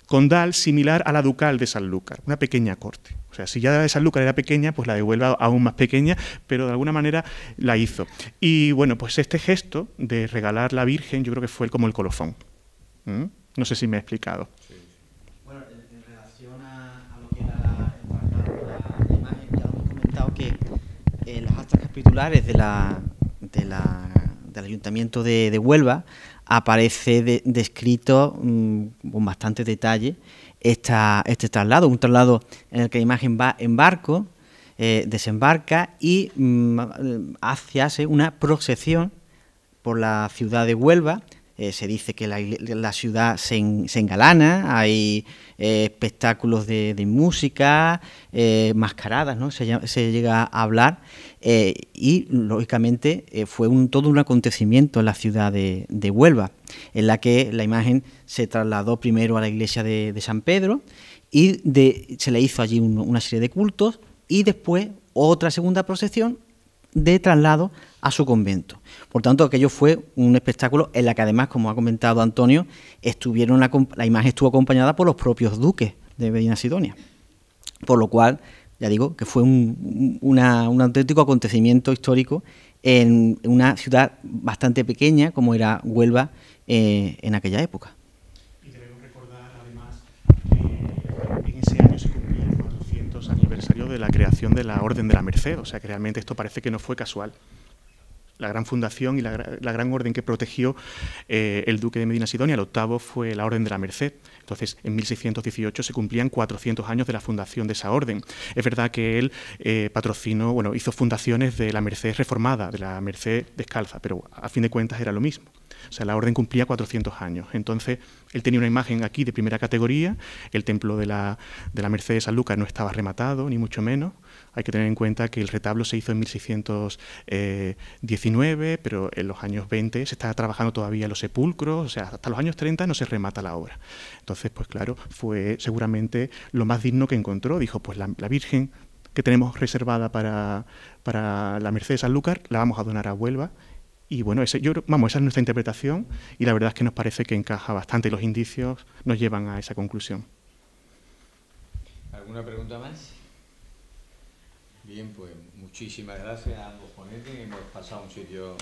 condal similar a la ducal de Sanlúcar, una pequeña corte. O sea, si ya la de Sanlúcar era pequeña, pues la de Huelva aún más pequeña, pero de alguna manera la hizo. Y bueno, pues este gesto de regalar la Virgen, yo creo que fue como el colofón. No sé si me he explicado. Bueno, en relación a lo que era la imagen, ya hemos comentado que en las actas capitulares del Ayuntamiento de Huelva aparece descrito con bastante detalle este traslado, un traslado en el que la imagen va en barco, desembarca y hace una procesión por la ciudad de Huelva. Se dice que la ciudad se engalana, hay espectáculos de música, mascaradas, ¿no? Se llega a hablar y, lógicamente, fue todo un acontecimiento en la ciudad de Huelva, en la que la imagen se trasladó primero a la iglesia de San Pedro y se le hizo allí una serie de cultos y después otra segunda procesión de traslado a su convento. Por tanto, aquello fue un espectáculo en la que además, como ha comentado Antonio, la imagen estuvo acompañada por los propios duques de Medina Sidonia. Por lo cual, ya digo, que fue un auténtico acontecimiento histórico en una ciudad bastante pequeña como era Huelva en aquella época. Y debemos recordar además que en ese año se cumplía el 400 aniversario de la creación de la Orden de la Merced, o sea que realmente esto parece que no fue casual. La gran fundación y la gran orden que protegió el duque de Medina Sidonia, el octavo, fue la Orden de la Merced. Entonces, en 1618 se cumplían 400 años de la fundación de esa orden. Es verdad que él hizo fundaciones de la Merced reformada, de la Merced Descalza, pero a fin de cuentas era lo mismo. O sea, la orden cumplía 400 años. Entonces, él tenía una imagen aquí de primera categoría. El templo de la Merced de Sanlúcar no estaba rematado, ni mucho menos. Hay que tener en cuenta que el retablo se hizo en 1619, pero en los años 20 se estaba trabajando todavía en los sepulcros, o sea, hasta los años 30 no se remata la obra. Entonces, pues claro, fue seguramente lo más digno que encontró. Dijo, pues la Virgen que tenemos reservada para la Merced de Sanlúcar la vamos a donar a Huelva. Y bueno, esa es nuestra interpretación y la verdad es que nos parece que encaja bastante y los indicios nos llevan a esa conclusión. ¿Alguna pregunta más? Bien, pues muchísimas gracias a ambos ponentes. Hemos pasado un sitio...